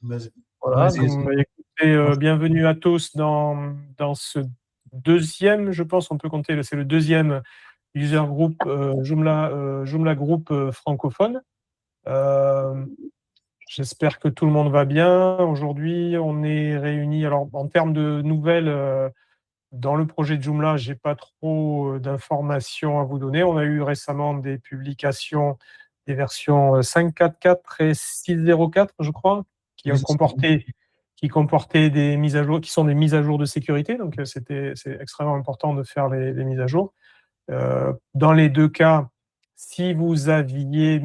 Vas-y, Voilà, vas-y, donc, vas-y. bah, écoutez, bienvenue à tous dans ce deuxième, je pense, on peut compter, c'est le deuxième user group Joomla Group francophone. J'espère que tout le monde va bien. Aujourd'hui, on est réunis. Alors, en termes de nouvelles, dans le projet de Joomla, j'ai pas trop d'informations à vous donner. On a eu récemment des publications des versions 5.4.4 et 6.0.4, je crois, qui Oui, ont c'est ça. comporté des mises à jour, qui sont des mises à jour de sécurité. Donc, c'est extrêmement important de faire les mises à jour. Dans les deux cas, si vous aviez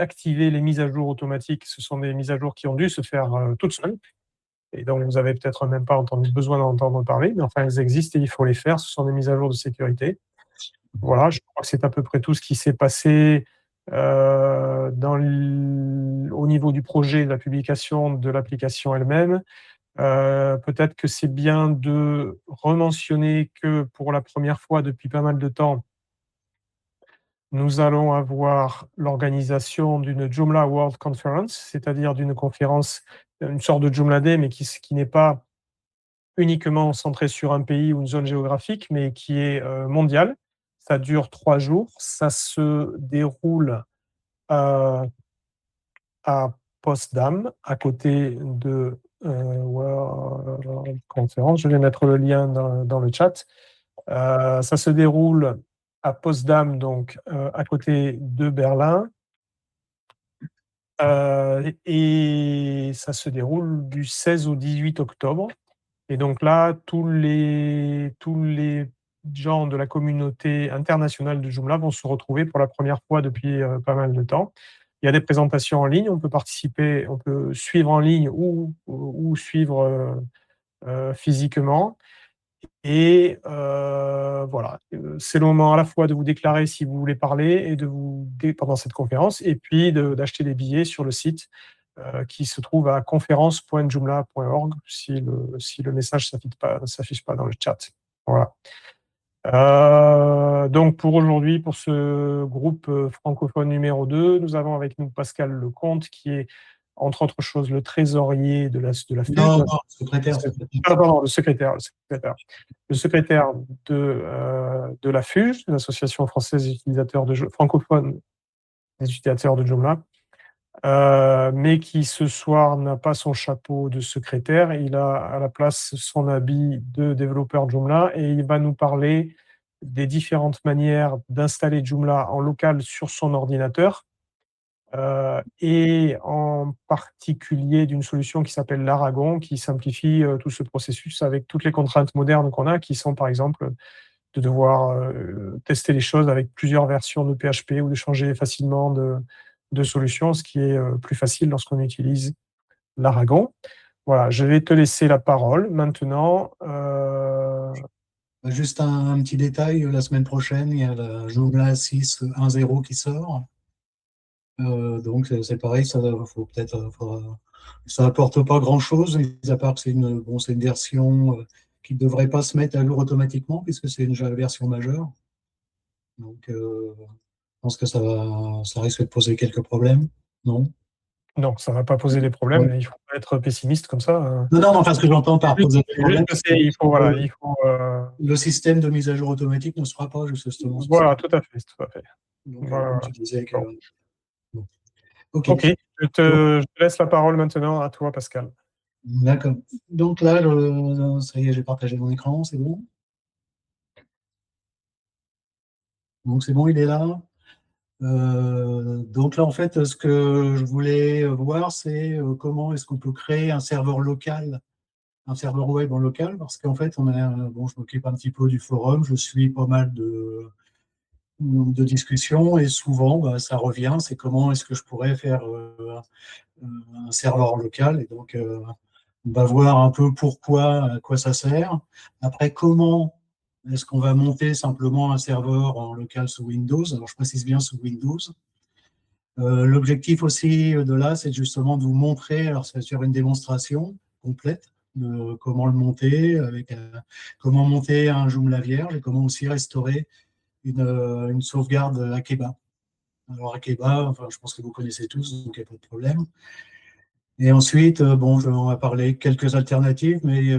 activé les mises à jour automatiques, ce sont des mises à jour qui ont dû se faire toutes seules. Et donc, vous n'avez peut-être même pas besoin d'entendre parler, mais enfin, elles existent et il faut les faire. Ce sont des mises à jour de sécurité. Voilà, je crois que c'est à peu près tout ce qui s'est passé au niveau du projet, de la publication de l'application elle-même. Peut-être que c'est bien de rementionner que pour la première fois depuis pas mal de temps, nous allons avoir l'organisation d'une Joomla World Conference, c'est-à-dire d'une conférence, une sorte de Joomla Day, mais qui n'est pas uniquement centrée sur un pays ou une zone géographique, mais qui est mondiale. Ça dure 3 jours. Ça se déroule à Potsdam, à côté de World Conference. Je vais mettre le lien dans le chat. Ça se déroule à Potsdam, donc à côté de Berlin. Et ça se déroule du 16 au 18 octobre. Et donc là, tous les gens de la communauté internationale de Joomla vont se retrouver pour la première fois depuis pas mal de temps. Il y a des présentations en ligne, on peut participer, on peut suivre en ligne ou suivre physiquement. Et voilà, c'est le moment à la fois de vous déclarer si vous voulez parler et pendant cette conférence, et puis d'acheter des billets sur le site qui se trouve à conférence.joomla.org si le message ne s'affiche pas dans le chat. Voilà. Donc pour aujourd'hui, pour ce groupe francophone numéro 2, nous avons avec nous Pascal Lecomte, qui est, entre autres choses, le trésorier de la FUSE. Non, non, secrétaire, secrétaire. Pardon, le secrétaire. Le secrétaire de la FUSE, l'Association française des utilisateurs francophones des utilisateurs de Joomla, mais qui ce soir n'a pas son chapeau de secrétaire. Il a à la place son habit de développeur Joomla et il va nous parler des différentes manières d'installer Joomla en local sur son ordinateur, et en particulier d'une solution qui s'appelle l'Aragon, qui simplifie tout ce processus avec toutes les contraintes modernes qu'on a, qui sont par exemple de devoir tester les choses avec plusieurs versions de PHP ou de changer facilement de solution, ce qui est plus facile lorsqu'on utilise l'Aragon. Voilà, je vais te laisser la parole maintenant. Juste un petit détail, la semaine prochaine, il y a la Joomla 6.1.0 qui sort. Donc c'est pareil, ça faut peut-être, ça apporte pas grand-chose, mis à part que c'est une version qui ne devrait pas se mettre à jour automatiquement puisque c'est une version majeure. Donc je pense que ça risque de poser quelques problèmes, non? Non, ça ne va pas poser des problèmes, Ouais. mais il ne faut pas être pessimiste comme ça. Non, non, enfin, ce que j'entends par poser des problèmes, c'est Il faut, que voilà, le système de mise à jour automatique ne sera pas justement sur ça. voilà, tout à fait, tout à fait. Donc, comme Voilà. tu disais que. Bon. Bon. OK. Ok, Donc, je te laisse la parole maintenant à toi, Pascal. d'accord. Donc là, ça y est, j'ai partagé mon écran, c'est bon. Donc c'est bon, il est là. Donc là, en fait, ce que je voulais voir, c'est comment est-ce qu'on peut créer un serveur local, un serveur web en local, parce qu'en fait, bon, je m'occupe un petit peu du forum, je suis pas mal de discussions et souvent, bah, ça revient, c'est comment est-ce que je pourrais faire un serveur local. Et donc, on va voir un peu pourquoi, à quoi ça sert. Après, comment est-ce qu'on va monter simplement un serveur en local sous Windows? Alors, je précise bien sous Windows. L'objectif aussi de là, c'est justement de vous montrer, alors c'est sur une démonstration complète de comment le monter, avec comment monter un Joomla vierge et comment aussi restaurer une sauvegarde Akeba. Alors Akeba, enfin, je pense que vous connaissez tous, donc il n'y a pas de problème. Et ensuite, bon, on va parler de quelques alternatives, mais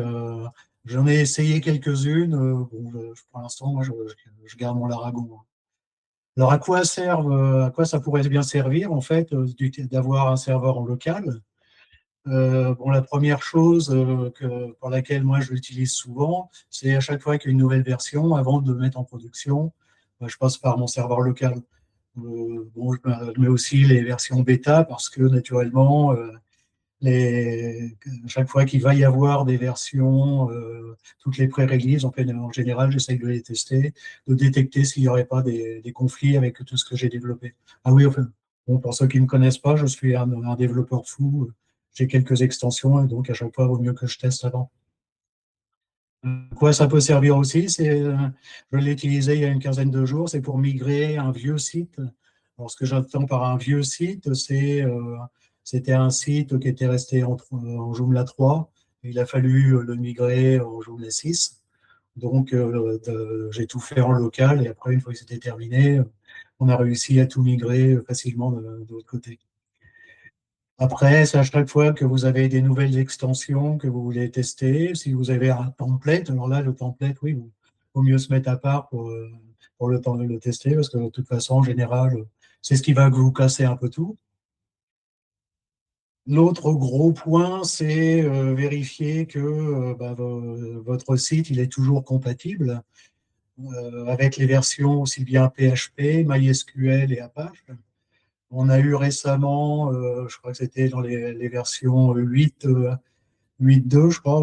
j'en ai essayé quelques-unes. Bon, pour l'instant, moi, je garde mon Laragon. Alors, à quoi ça pourrait bien servir, en fait, d'avoir un serveur en local? Bon, la première chose pour laquelle moi je l'utilise souvent, c'est à chaque fois qu'il y a une nouvelle version, avant de le mettre en production, je passe par mon serveur local. Bon, je mets aussi les versions bêta parce que naturellement, à chaque fois qu'il va y avoir des versions, toutes les pré-releases, en général, j'essaye de les tester, de détecter s'il n'y aurait pas des conflits avec tout ce que j'ai développé. Ah oui, enfin, bon, pour ceux qui ne me connaissent pas, je suis un développeur fou. J'ai quelques extensions et donc à chaque fois, il vaut mieux que je teste avant. Quoi ça peut servir aussi, je l'ai utilisé il y a une quinzaine de jours, c'est pour migrer un vieux site. Alors, ce que j'entends par un vieux site, c'était un site qui était resté en Joomla 3. Il a fallu le migrer en Joomla 6. Donc, j'ai tout fait en local et après, une fois que c'était terminé, on a réussi à tout migrer facilement de l'autre côté. Après, c'est à chaque fois que vous avez des nouvelles extensions que vous voulez tester. Si vous avez un template, alors là, le template, oui, il vaut mieux se mettre à part pour le temps de le tester, parce que de toute façon, en général, c'est ce qui va vous casser un peu tout. L'autre gros point, c'est vérifier que votre site il est toujours compatible avec les versions aussi bien PHP, MySQL et Apache. On a eu récemment, je crois que c'était dans les versions 8.2, je crois,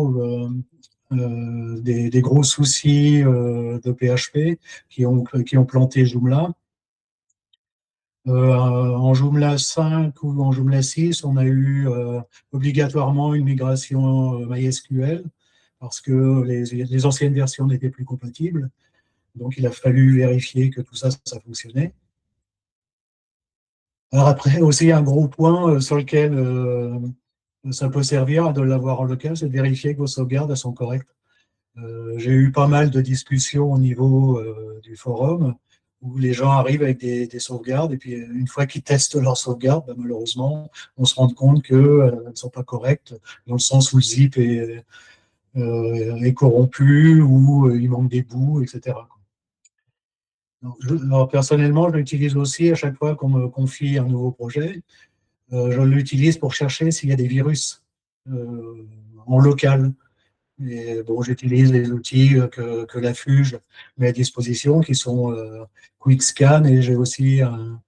des gros soucis de PHP qui ont planté Joomla. En Joomla 5 ou en Joomla 6, on a eu obligatoirement une migration MySQL parce que les anciennes versions n'étaient plus compatibles. Donc, il a fallu vérifier que tout ça, ça fonctionnait. Alors après, aussi un gros point sur lequel ça peut servir de l'avoir en local, c'est de vérifier que vos sauvegardes elles sont correctes. J'ai eu pas mal de discussions au niveau du forum où les gens arrivent avec des sauvegardes et puis une fois qu'ils testent leurs sauvegardes, ben, malheureusement, on se rend compte qu'elles ne sont pas correctes dans le sens où le zip est corrompu ou il manque des bouts, etc. Alors, personnellement, je l'utilise aussi à chaque fois qu'on me confie un nouveau projet. Je l'utilise pour chercher s'il y a des virus en local. Et bon, j'utilise les outils que la Fuge met à disposition, qui sont QuickScan, et j'ai aussi un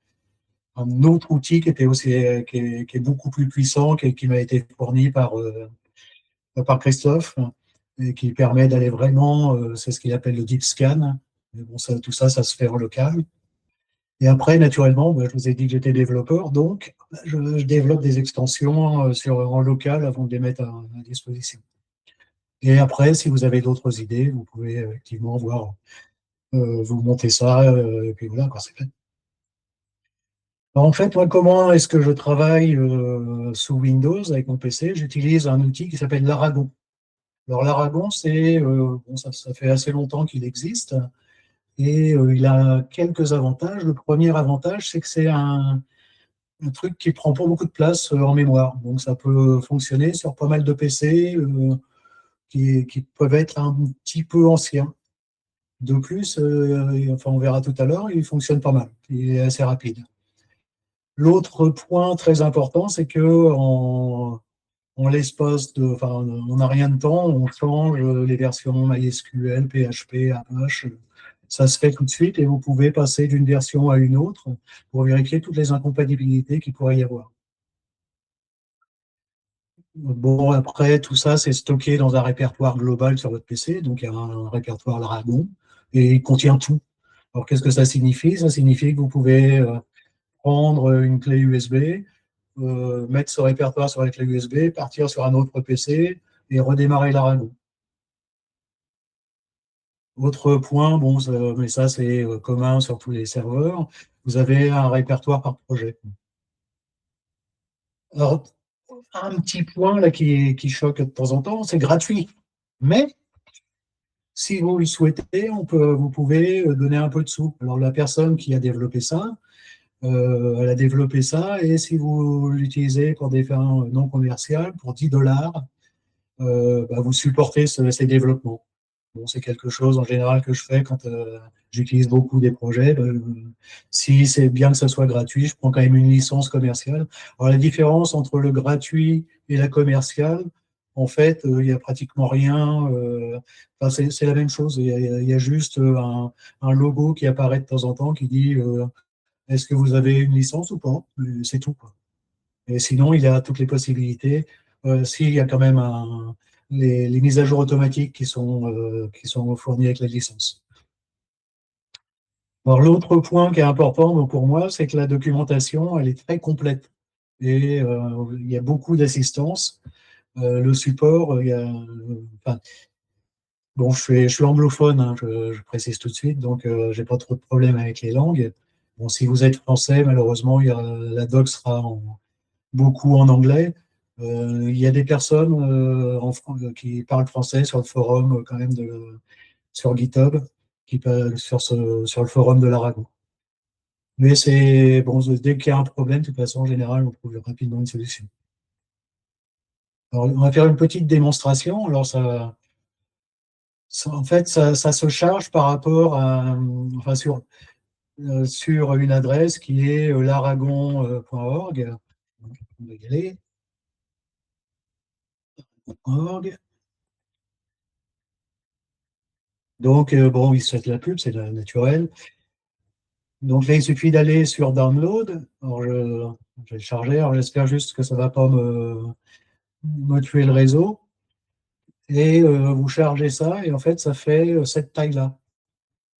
autre outil qui était aussi qui est beaucoup plus puissant, qui m'a été fourni par Christophe, et qui permet d'aller vraiment, c'est ce qu'il appelle le deep scan. Mais bon, tout ça, ça se fait en local. Et après, naturellement, je vous ai dit que j'étais développeur, donc je développe des extensions en local avant de les mettre à disposition. Et après, si vous avez d'autres idées, vous pouvez effectivement voir, vous monter ça, et puis voilà, quand c'est fait. Alors, en fait, moi, comment est-ce que je travaille sous Windows avec mon PC? J'utilise un outil qui s'appelle Laragon. Alors, Laragon, bon, ça fait assez longtemps qu'il existe, et il a quelques avantages. Le premier avantage, c'est que c'est un truc qui prend pas beaucoup de place en mémoire. Donc, ça peut fonctionner sur pas mal de PC qui peuvent être un petit peu anciens. De plus, enfin, on verra tout à l'heure, il fonctionne pas mal. Il est assez rapide. L'autre point très important, c'est que en l'espace enfin, on n'a rien de temps, on change les versions MySQL, PHP, Apache. Ça se fait tout de suite et vous pouvez passer d'une version à une autre pour vérifier toutes les incompatibilités qu'il pourrait y avoir. Bon, après, tout ça, c'est stocké dans un répertoire global sur votre PC. Donc, il y a un répertoire Laragon et il contient tout. Alors, qu'est-ce que ça signifie? Ça signifie que vous pouvez prendre une clé USB, mettre ce répertoire sur la clé USB, partir sur un autre PC et redémarrer Laragon. Autre point, bon, mais ça, c'est commun sur tous les serveurs, vous avez un répertoire par projet. Alors, un petit point là qui choque de temps en temps, c'est gratuit. Mais si vous le souhaitez, vous pouvez donner un peu de sous. Alors, la personne qui a développé ça, Elle a développé ça, et si vous l'utilisez pour des fins non commerciales, pour 10 dollars, bah, vous supportez ces développements. Bon, c'est quelque chose en général que je fais quand j'utilise beaucoup des projets. Si c'est bien que ça soit gratuit, je prends quand même une licence commerciale. Alors la différence entre le gratuit et la commerciale, en fait, il n'y a pratiquement rien. Enfin, c'est la même chose. Il y a juste un logo qui apparaît de temps en temps qui dit est-ce que vous avez une licence ou pas? C'est tout, quoi. Et sinon, il y a toutes les possibilités. S'il y a quand même les mises à jour automatiques qui sont fournies avec la licence. Alors, l'autre point qui est important donc, pour moi, c'est que la documentation, elle est très complète. Et il y a beaucoup d'assistance. Le support, enfin, bon, je suis anglophone, hein, je précise tout de suite, donc j'ai pas trop de problèmes avec les langues. Bon, si vous êtes français, malheureusement, la doc sera beaucoup en anglais. Il y a des personnes qui parlent français sur le forum quand même sur GitHub, sur le forum de l'Aragon. Mais c'est bon, dès qu'il y a un problème, de toute façon, en général, on trouve rapidement une solution. Alors, on va faire une petite démonstration. Alors, en fait, ça se charge par rapport enfin, sur une adresse qui est laragon.org. On va y aller. .org. Donc, bon, il se fait de la pub, c'est naturel. Donc là, il suffit d'aller sur Download. Alors, je vais le charger. Alors, j'espère juste que ça ne va pas me tuer le réseau. Et vous chargez ça, et en fait, ça fait cette taille-là.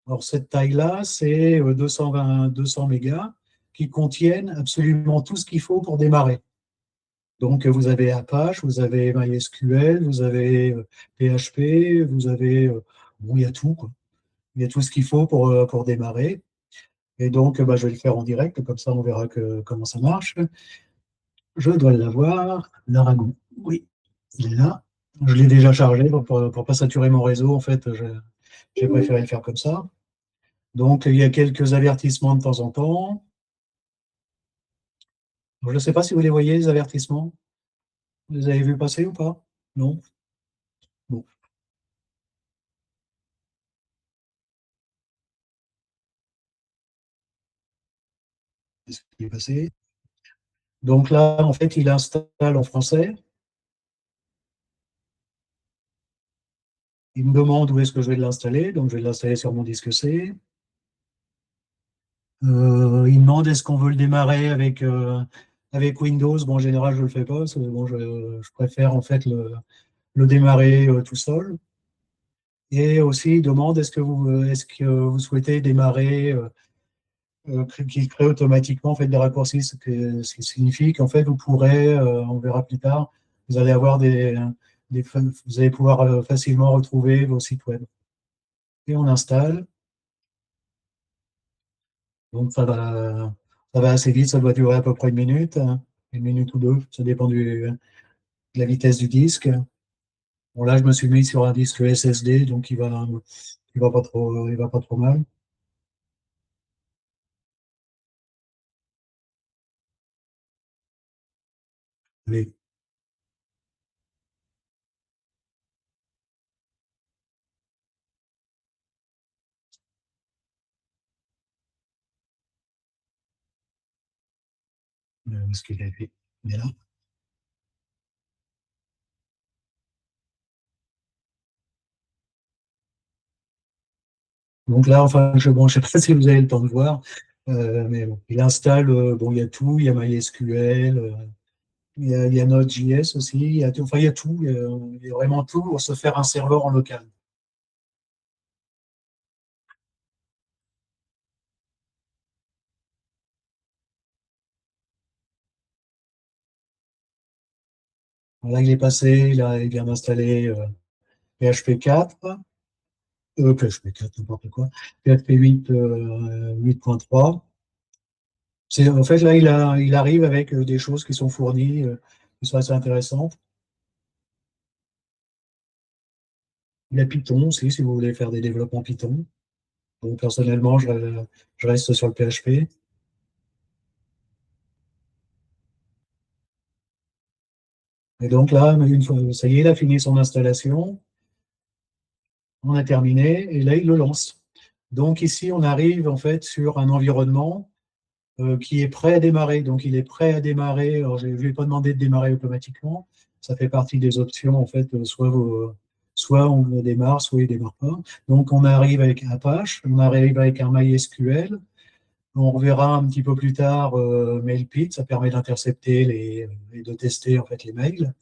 Alors, cette taille-là, c'est 200 mégas qui contiennent absolument tout ce qu'il faut pour démarrer. Donc, vous avez Apache, vous avez MySQL, vous avez PHP, vous avez. Bon, il y a tout, quoi. Il y a tout ce qu'il faut pour démarrer. Et donc, bah, je vais le faire en direct, comme ça on verra comment ça marche. Je dois l'avoir, l'Aragon. Oui, il est là. Je l'ai déjà chargé pour ne pas saturer mon réseau. En fait, j'ai préféré le faire comme ça. Donc, il y a quelques avertissements de temps en temps. Je ne sais pas si vous les voyez, les avertissements. Vous les avez vus passer ou pas? Non? Bon, c'est ce qui est passé. Donc là, en fait, il installe en français. Il me demande où est-ce que je vais l'installer. Donc, je vais l'installer sur mon disque C. Il demande est-ce qu'on veut le démarrer avec Windows. Bon, en général, je ne le fais pas. Bon, je préfère en fait le démarrer tout seul. Et aussi, il demande est-ce que vous souhaitez démarrer, qu'il crée automatiquement en fait, des raccourcis, ce qui signifie qu'en fait, vous pourrez, on verra plus tard, vous allez avoir vous allez pouvoir facilement retrouver vos sites web. Et on installe. Donc, ça va assez vite, ça doit durer à peu près une minute ou deux, ça dépend de la vitesse du disque. Bon, là, je me suis mis sur un disque SSD, donc il va pas trop mal. Allez, ce qu'il a fait. Il est là. Donc là, enfin, bon, je ne sais pas si vous avez le temps de voir, mais bon, il installe, bon, il y a tout, il y a MySQL, il y a Node.js aussi, il y a tout, enfin, il y a vraiment tout pour se faire un serveur en local. Là, il est passé, il vient d'installer PHP 4, PHP 4, n'importe quoi, PHP 8, 8.3. En fait, là, il arrive avec des choses qui sont fournies, qui sont assez intéressantes. Il y a Python aussi, si vous voulez faire des développements Python. Donc, personnellement, je reste sur le PHP. Et donc là, une fois, ça y est, il a fini son installation, on a terminé, et là, il le lance. Donc ici, on arrive en fait sur un environnement qui est prêt à démarrer. Donc il est prêt à démarrer. Alors je ne lui ai pas demandé de démarrer automatiquement. Ça fait partie des options, en fait, soit on le démarre, soit il ne démarre pas. Donc on arrive avec Apache, on arrive avec un MySQL. On reverra un petit peu plus tard MailPit, ça permet d'intercepter et de tester en fait les mails.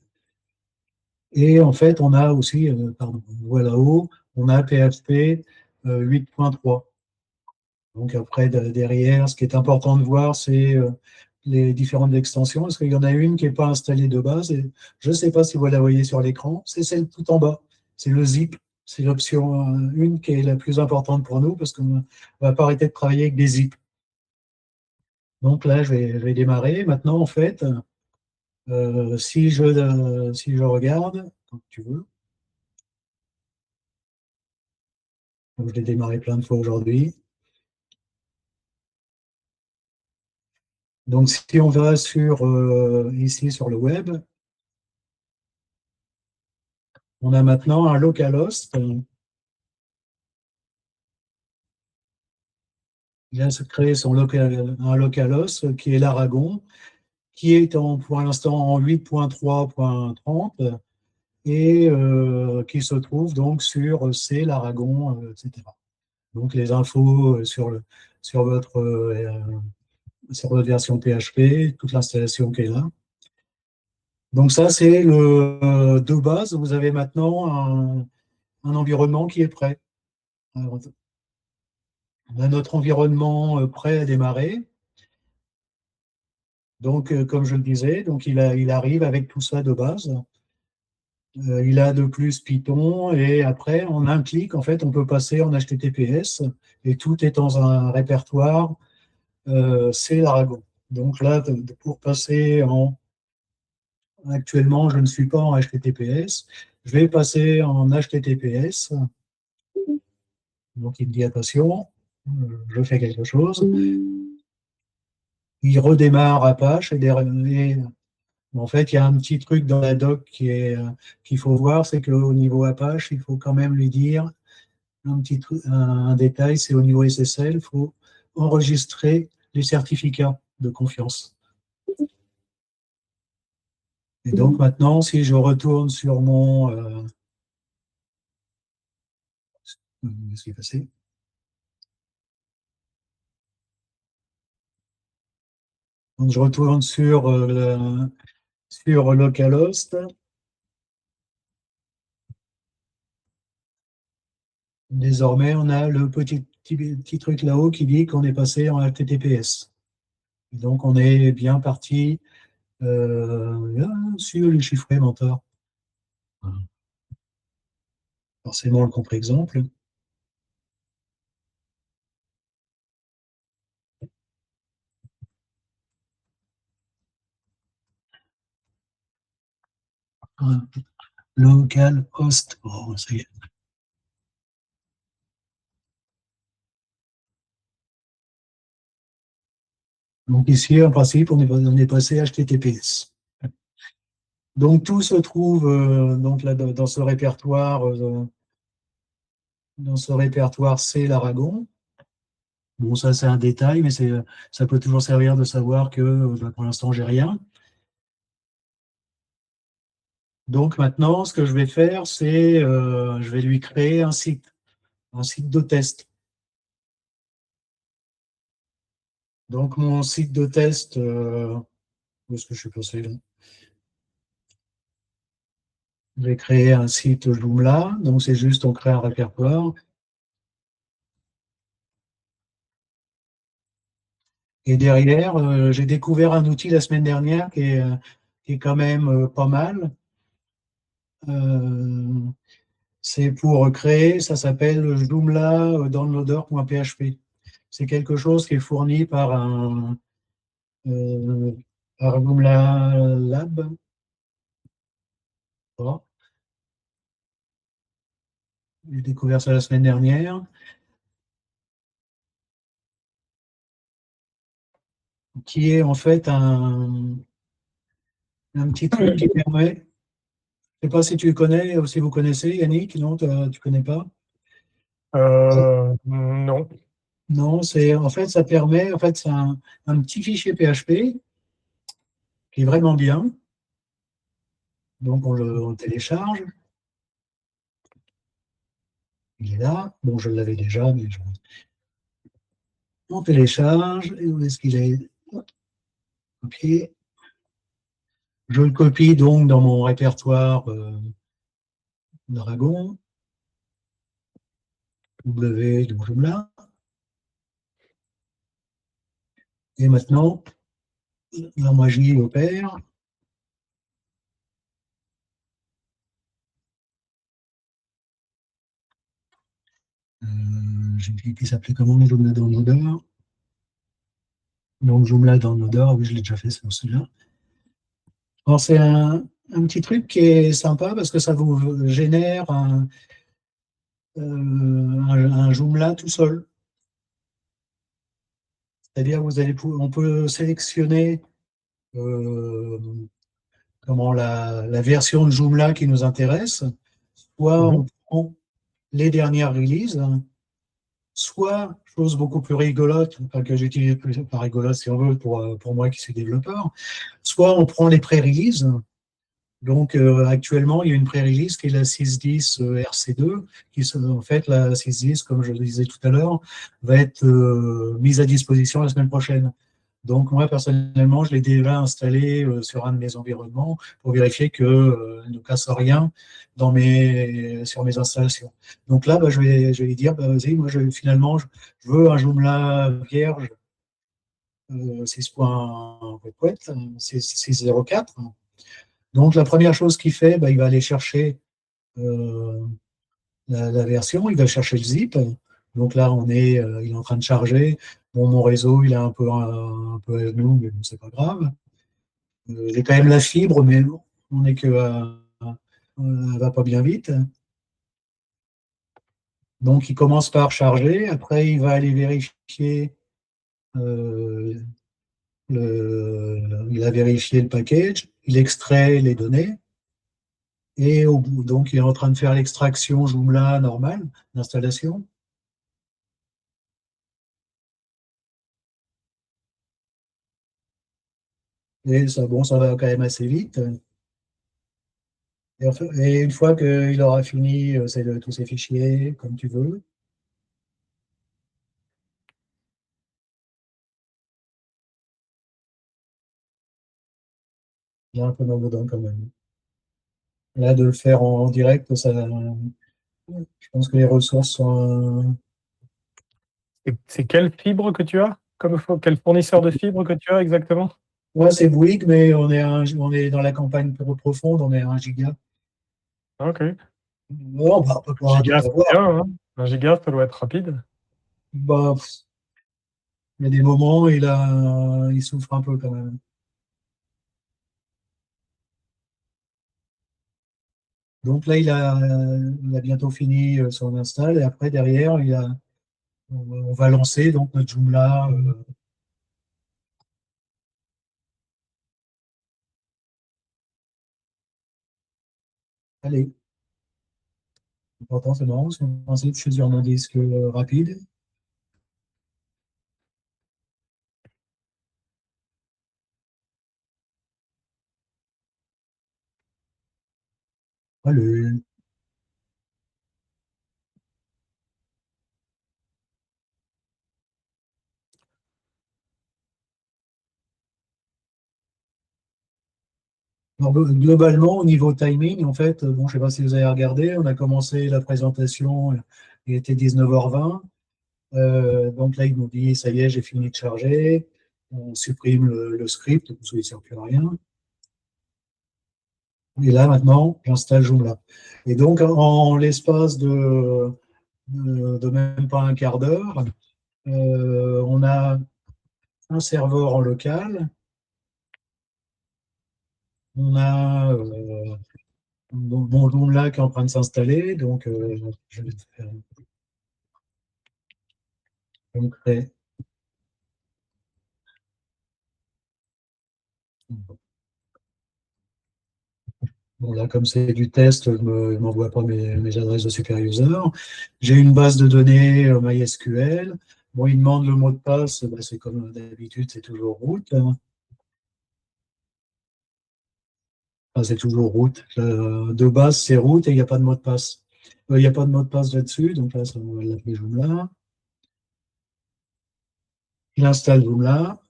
Et en fait, on a aussi, pardon, voilà haut, on a PHP 8.3. Donc après, derrière, ce qui est important de voir, c'est les différentes extensions, parce qu'il y en a une qui n'est pas installée de base. Et je ne sais pas si vous la voyez sur l'écran, c'est celle tout en bas. C'est le zip. C'est l'option 1 qui est la plus importante pour nous, parce qu'on ne va pas arrêter de travailler avec des zips. Donc là, je vais démarrer. Maintenant, en fait, si je regarde, quand tu veux, donc je l'ai démarré plein de fois aujourd'hui. Donc si on va ici sur le web, on a maintenant un localhost. Il vient se créer un localhost qui est l'Aragon, qui est pour l'instant en 8.3.30 et qui se trouve donc sur C, l'Aragon, etc. Donc les infos sur votre version PHP, toute l'installation qui est là. Donc ça, c'est de base, vous avez maintenant un environnement qui est prêt. Alors, on a notre environnement prêt à démarrer. Donc, comme je le disais, donc il arrive avec tout ça de base. Il a de plus Python et après, en un clic, en fait, on peut passer en HTTPS et tout est dans un répertoire, c'est l'Aragon. Donc là, pour passer actuellement, je ne suis pas en HTTPS, je vais passer en HTTPS. Donc il me dit attention, je fais quelque chose. Il redémarre Apache et en fait, il y a un petit truc dans la doc qu'il faut voir, c'est qu'au niveau Apache, il faut quand même lui dire un détail, c'est au niveau SSL, il faut enregistrer les certificats de confiance. Et donc maintenant, si je retourne sur qu'est-ce qui est passé? Donc je retourne sur localhost. Désormais, on a le petit truc là-haut qui dit qu'on est passé en HTTPS. Et donc, on est bien parti sur les chiffrés menteurs. Forcément, le contre-exemple. Local host. Oh, ça y est. Donc ici, en principe, on est passé HTTPS. Donc tout se trouve donc là, dans ce répertoire. Dans ce répertoire, c'est l'Aragon. Bon, ça c'est un détail, mais ça peut toujours servir de savoir que pour l'instant, j'ai rien. Donc maintenant, ce que je vais faire, c'est je vais lui créer un site de test. Donc mon site de test, où est-ce que je suis passé là? Je vais créer un site Joomla, donc c'est juste on crée un répertoire. Et derrière, j'ai découvert un outil la semaine dernière qui est quand même pas mal. Euh, c'est pour créer, ça s'appelle Joomla downloader.php. C'est quelque chose qui est fourni euh, par Joomla Lab. Voilà. J'ai découvert ça la semaine dernière, qui est en fait un petit truc qui permet, je ne sais pas si tu connais, si vous connaissez, Yannick, non, tu ne connais pas? Non. Non, c'est en fait, ça permet, en fait, c'est un petit fichier PHP qui est vraiment bien. Donc, on le télécharge. Il est là. Bon, je l'avais déjà, mais on télécharge. Et où est-ce qu'il est? OK. Je le copie donc dans mon répertoire Dragon. W, donc Joomla. Et maintenant, la magie opère. J'ai dit qu'il s'appelait comment? Joomla Downloader. Donc Joomla Downloader, oui, je l'ai déjà fait, c'est celui-là. Alors c'est un petit truc qui est sympa parce que ça vous génère un Joomla tout seul. C'est-à-dire on peut sélectionner euh, la version de Joomla qui nous intéresse, soit Mhm. on prend les dernières releases, soit, chose beaucoup plus rigolote, enfin, que j'utilise plus, pas rigolote si on veut, pour moi qui suis développeur, soit on prend les pré-releases. Donc actuellement, il y a une pré-release qui est la 6.10 RC2, en fait, la 6.10, comme je le disais tout à l'heure, va être mise à disposition la semaine prochaine. Donc moi, personnellement, je l'ai déjà installé sur un de mes environnements pour vérifier qu'elle ne casse rien sur mes installations. Donc là, bah, je vais lui dire, bah, vas-y, moi, finalement, je veux un Joomla vierge 6.04. Donc la première chose qu'il fait, bah, il va aller chercher euh, la version, il va chercher le zip. Donc là, il est en train de charger. Bon, mon réseau, il est un peu à nous, mais bon, c'est pas grave. J'ai quand même la fibre, mais on est que elle va pas bien vite. Donc il commence par charger. Après, il va aller vérifier. euh, il a vérifié le package. Il extrait les données. Et au bout, donc il est en train de faire l'extraction Joomla normale d'installation. Et ça, bon, ça va quand même assez vite. Et une fois qu'il aura fini tous ses fichiers, comme tu veux, il y a un peu d'emboutant quand même. Là, de le faire en direct, je pense que les ressources sont. C'est quelle fibre que tu as? Quel fournisseur de fibre que tu as exactement? Ouais, c'est Bouygues, mais on est dans la campagne profonde, on est à 1 giga. Ok. Non, bah, on peut pas tout Giga, c'est avoir. bien, hein. Un giga, ça doit être rapide. Bah, il y a des moments où il souffre un peu quand même. Donc là, il a bientôt fini son install et après, derrière, on va lancer donc notre Joomla. Allez, pourtant, c'est marrant, parce qu'on pensait que je suis sur mon disque rapide. Allez. Alors, globalement, au niveau timing, en fait, bon, je ne sais pas si vous avez regardé, on a commencé la présentation, il était 19h20. Donc là, ils nous dit, ça y est, j'ai fini de charger. On supprime le script, parce qu'il ne sert plus à rien. Et là, maintenant, j'installe Joomla. Et donc, en l'espace de même pas un quart d'heure, on a un serveur en local, on a mon Joomla qui est en train de s'installer, donc je vais faire créer. Bon, là, comme c'est du test, je ne m'envoie pas mes adresses de super user. J'ai une base de données MySQL. Bon, il demande le mot de passe, bah, c'est comme d'habitude, c'est toujours root. Enfin, c'est toujours root. De base, c'est root et il n'y a pas de mot de passe. Il n'y a pas de mot de passe là-dessus, donc là, ça va l'appeler Joomla. Il installe Joomla.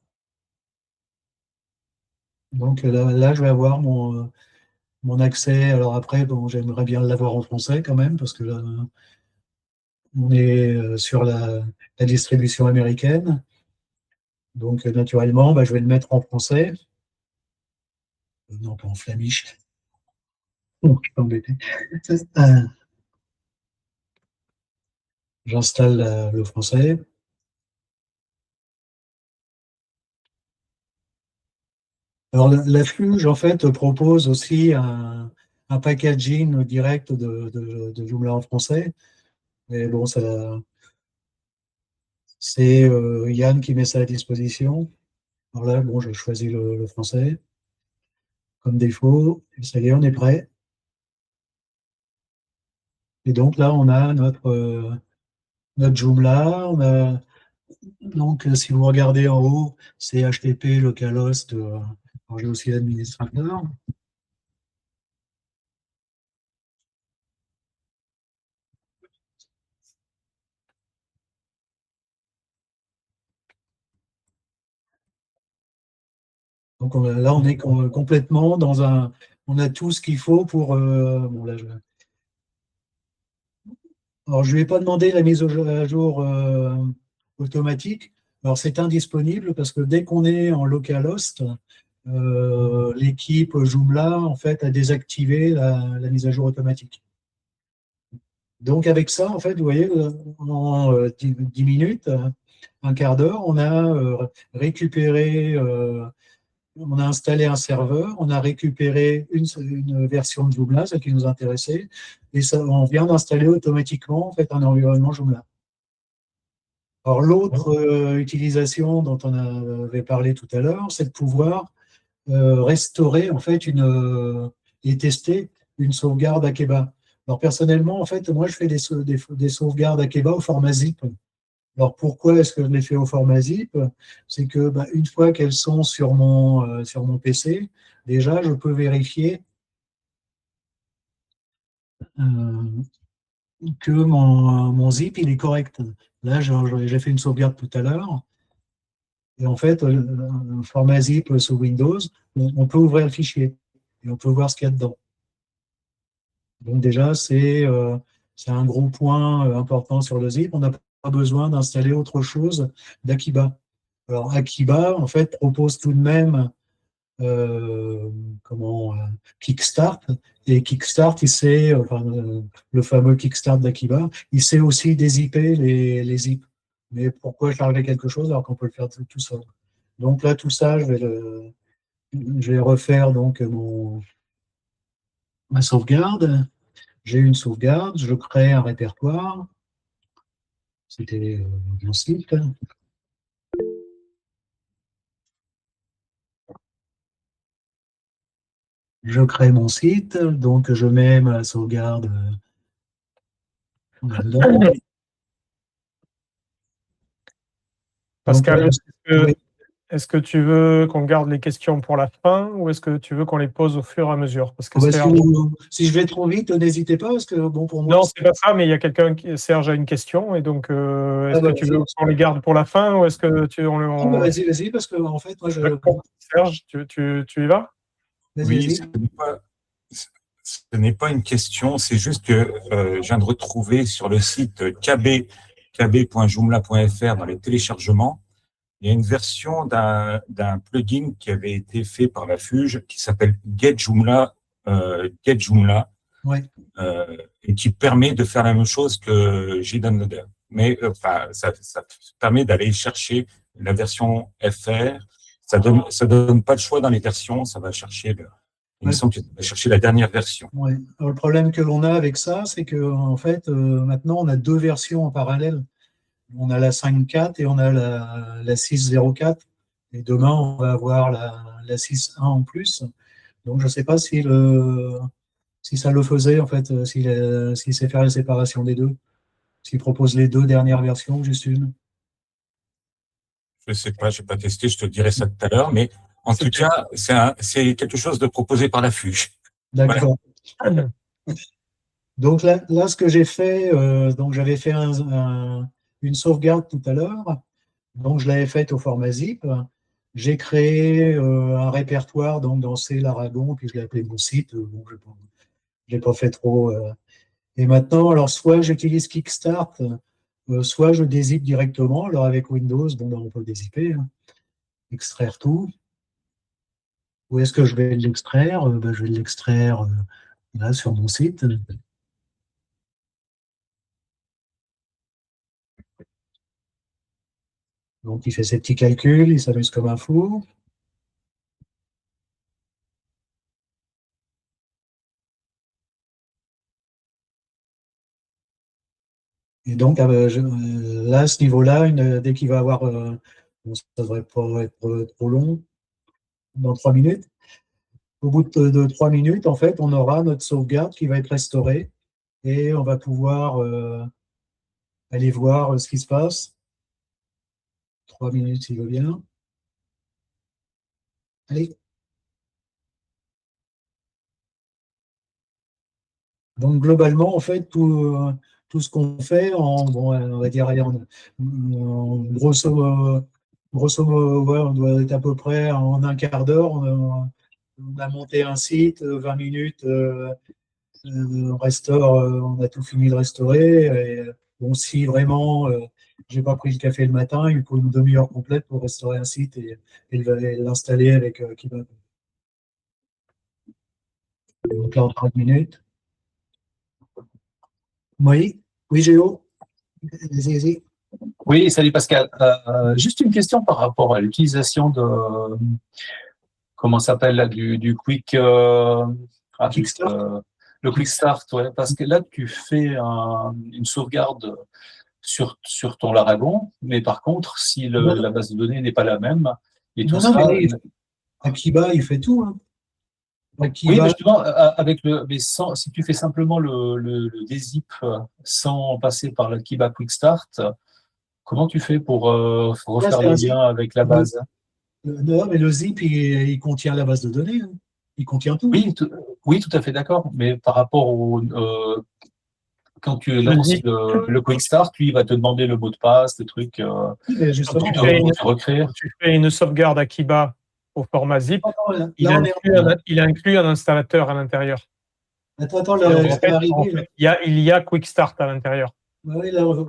Donc là, je vais avoir mon accès. Alors après, bon, j'aimerais bien l'avoir en français quand même, parce que là, on est sur la distribution américaine. Donc, naturellement, bah, je vais le mettre en français. Non, pas en flamiche. Oh, je suis embêté. Euh, J'installe le français. Alors, la Fluge, en fait, propose aussi un packaging direct de Joomla en français. Mais bon, c'est Yann qui met ça à disposition. Alors là, bon, je choisis le français comme défaut. Et ça y est, on est prêt. Et donc là, on a notre Joomla. Donc, si vous regardez en haut, c'est HTTP localhost. Alors, j'ai aussi l'administrateur. Donc là, on est complètement dans un. On a tout ce qu'il faut pour. Bon, là, alors, je ne lui ai pas demandé la mise à jour automatique. Alors, c'est indisponible parce que dès qu'on est en localhost, l'équipe Joomla, en fait, a désactivé la mise à jour automatique. Donc, avec ça, en fait, vous voyez, en 10 minutes, un quart d'heure, on a récupéré, on a installé un serveur, on a récupéré une version de Joomla, celle qui nous intéressait, et ça, on vient d'installer automatiquement en fait, un environnement Joomla. Alors, l'autre utilisation dont on avait parlé tout à l'heure, c'est de pouvoir restaurer en fait et tester une sauvegarde Akeba. Alors personnellement, en fait, moi je fais des sauvegardes Akeba au format zip. Alors pourquoi est-ce que je les fais au format zip? C'est que bah, une fois qu'elles sont sur mon PC, déjà je peux vérifier euh, que mon zip il est correct. Là, j'ai fait une sauvegarde tout à l'heure. Et en fait, le format zip sous Windows, on peut ouvrir le fichier et on peut voir ce qu'il y a dedans. Donc déjà, c'est un gros point important sur le zip. On n'a pas besoin d'installer autre chose d'Akiba. Alors Akiba, en fait, propose tout de même euh, Kickstart. Et Kickstart, le fameux Kickstart d'Akiba, il sait aussi dézipper les zips. Mais pourquoi charger quelque chose alors qu'on peut le faire tout seul? Donc là, tout ça, je vais refaire donc ma sauvegarde. J'ai une sauvegarde, je crée un répertoire. C'était mon site. Je crée mon site, donc je mets ma sauvegarde là-dedans. Pascal, Oui. est-ce que tu veux qu'on garde les questions pour la fin ou est-ce que tu veux qu'on les pose au fur et à mesure? Parce que Si je vais trop vite, n'hésitez pas, parce que bon, pour moi. Non, c'est pas ça, mais il y a quelqu'un Serge a une question, et donc est-ce que tu veux qu'on les garde pour la fin ou est-ce que Vas-y, parce que en fait, moi je. Serge, tu y vas? Oui, ce n'est pas une question, c'est juste que je viens de retrouver sur le site kb.joomla.fr dans les téléchargements, il y a une version d'un plugin qui avait été fait par la Fuge qui s'appelle GetJoomla, Oui. Et qui permet de faire la même chose que JDownloader. Mais ça permet d'aller chercher la version FR. Ça donne pas le choix dans les versions, ça va chercher il me semble que ça va chercher la dernière version. Ouais. Alors, le problème que l'on a avec ça, c'est que en fait, maintenant, on a deux versions en parallèle. On a la 5.4 et on a la 6.04. Et demain, on va avoir la 6.1 en plus. Donc, je ne sais pas si si ça le faisait, en fait, s'il sait faire la séparation des deux, s'il propose les deux dernières versions, juste une. Je sais pas, je n'ai pas testé, je te dirai ça tout à l'heure, mais en tout cas, c'est quelque chose de proposé par la FUGE. D'accord. Voilà. Donc là, ce que j'ai fait, donc j'avais fait une sauvegarde tout à l'heure, donc je l'avais faite au format zip. J'ai créé un répertoire donc, dans C, l'Aragon, puis je l'ai appelé mon site. Bon, je n'ai pas fait trop. Et maintenant, alors soit j'utilise Kickstart, soit je dézippe directement. Alors avec Windows, bon, ben, on peut le dézipper, hein, extraire tout. Où est-ce que je vais l'extraire? Ben, je vais l'extraire là sur mon site. Donc il fait ses petits calculs, il s'amuse comme un fou. Et donc là, à ce niveau-là, dès qu'il va avoir, bon, ça ne devrait pas être trop long, dans 3 minutes. Au bout de 3 minutes, en fait, on aura notre sauvegarde qui va être restaurée et on va pouvoir aller voir ce qui se passe. 3 minutes, s'il veut bien. Allez. Donc, globalement, en fait, tout ce qu'on fait, bon, on va dire, allez, grosso modo, ouais, on doit être à peu près en un quart d'heure. On a monté un site, 20 minutes, on restaure, on a tout fini de restaurer. Et, bon, si vraiment j'ai pas pris le café le matin, il faut une demi-heure complète pour restaurer un site et l'installer avec Kibak. Donc là, en 30 minutes. Oui, oui, Géo. Vas-y. Oui, salut Pascal. Juste une question par rapport à l'utilisation de, comment ça s'appelle là, du Quick, Kickstart. le Quick Start, ouais, parce que là tu fais une sauvegarde sur ton Laragon, mais par contre, si la base de données n'est pas la même et tout Non, ça. mais Akiba, il fait tout. Hein. Oui, mais justement, mais si tu fais simplement le dézip sans passer par l'Akiba Quick Start, comment tu fais pour refaire les liens avec la base? Non, mais le zip, il contient la base de données. Hein. Il contient tout. Oui, tout à fait d'accord. Mais par rapport au quand tu lances le Quick Start, lui, il va te demander le mot de passe, des trucs. Oui, justement, tu fais une sauvegarde Akiba au format zip. Il inclut un installateur à l'intérieur. Attends, là, en fait, il y a Quick Start à l'intérieur. Oui, là, ok,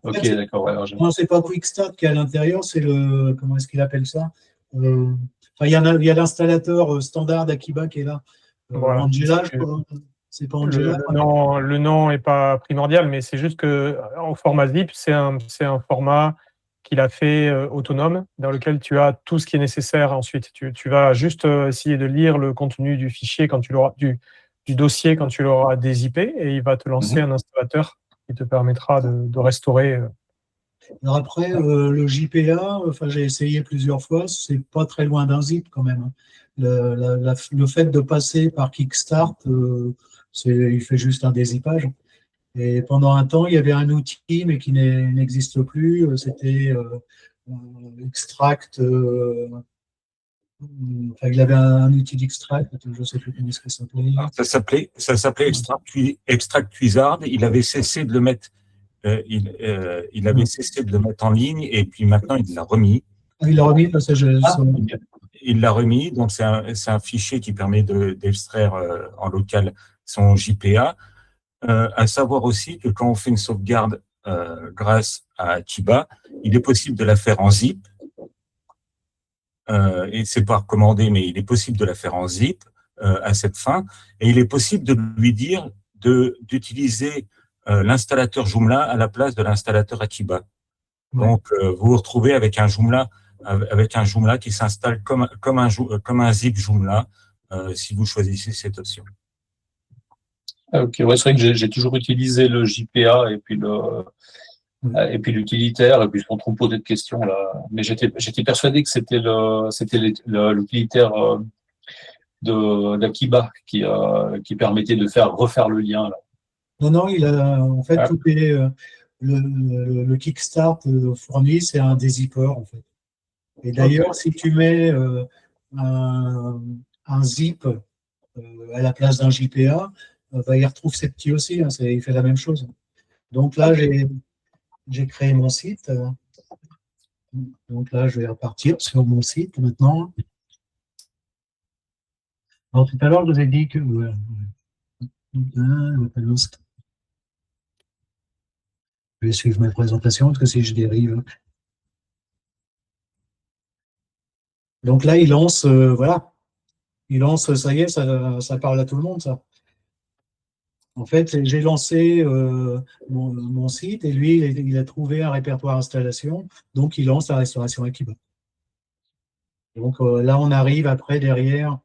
d'accord. Ouais, non, c'est pas Quick Start qui est à l'intérieur, c'est le. Comment est-ce qu'il appelle ça? Enfin, il y a l'installateur standard d'Akiba qui est là. Voilà. Angela, je crois. C'est pas Angela. Le nom n'est pas primordial, mais c'est juste qu'au format zip, c'est un format qu'il a fait autonome, dans lequel tu as tout ce qui est nécessaire ensuite. Tu vas juste essayer de lire le contenu du fichier quand tu l'auras du dossier quand tu l'auras dézippé, et il va te lancer un installateur qui te permettra de restaurer. Alors après, le JPA, enfin, j'ai essayé plusieurs fois, c'est pas très loin d'un zip quand même. Hein. Le fait de passer par Kickstart, il fait juste un dézippage. Et pendant un temps, il y avait un outil, mais qui n'existe plus. C'était Extract. Enfin, il avait un outil d'extract, je ne sais plus comment ça s'appelait. Ça s'appelait Extract Wizard. Il avait cessé de le mettre. Il avait cessé de le mettre en ligne et puis maintenant il l'a remis. Il l'a remis parce que il l'a remis, donc c'est un fichier qui permet d'extraire en local son JPA. À savoir aussi que quand on fait une sauvegarde grâce à Akiba, il est possible de la faire en zip. Et c'est pas recommandé, mais il est possible de la faire en zip à cette fin. Et il est possible de lui dire d'utiliser l'installateur Joomla à la place de l'installateur Akiba. Ouais. Donc, vous vous retrouvez avec un Joomla qui s'installe comme un zip Joomla si vous choisissez cette option. Ok, ouais, c'est vrai que j'ai toujours utilisé le JPA et puis l'utilitaire, et puis on trouve poser de questions là. Mais j'étais persuadé que c'était l'utilitaire d'Akiba qui permettait de refaire le lien là. Non, en fait, tout est le Kickstart fourni, c'est un dézipper en fait. Et d'ailleurs, si tu mets un zip à la place d'un JPA, il retrouve ses petits aussi, hein, il fait la même chose. Donc là, j'ai créé mon site. Donc là, je vais repartir sur mon site maintenant. Alors tout à l'heure, je vous ai dit que je vais suivre mes présentations parce que si je dérive. Donc là, il lance, voilà. Il lance, ça y est, ça parle à tout le monde, ça. En fait, j'ai lancé mon site et lui, il a trouvé un répertoire installation, donc il lance la restauration Akiba. Donc là, on arrive après, derrière,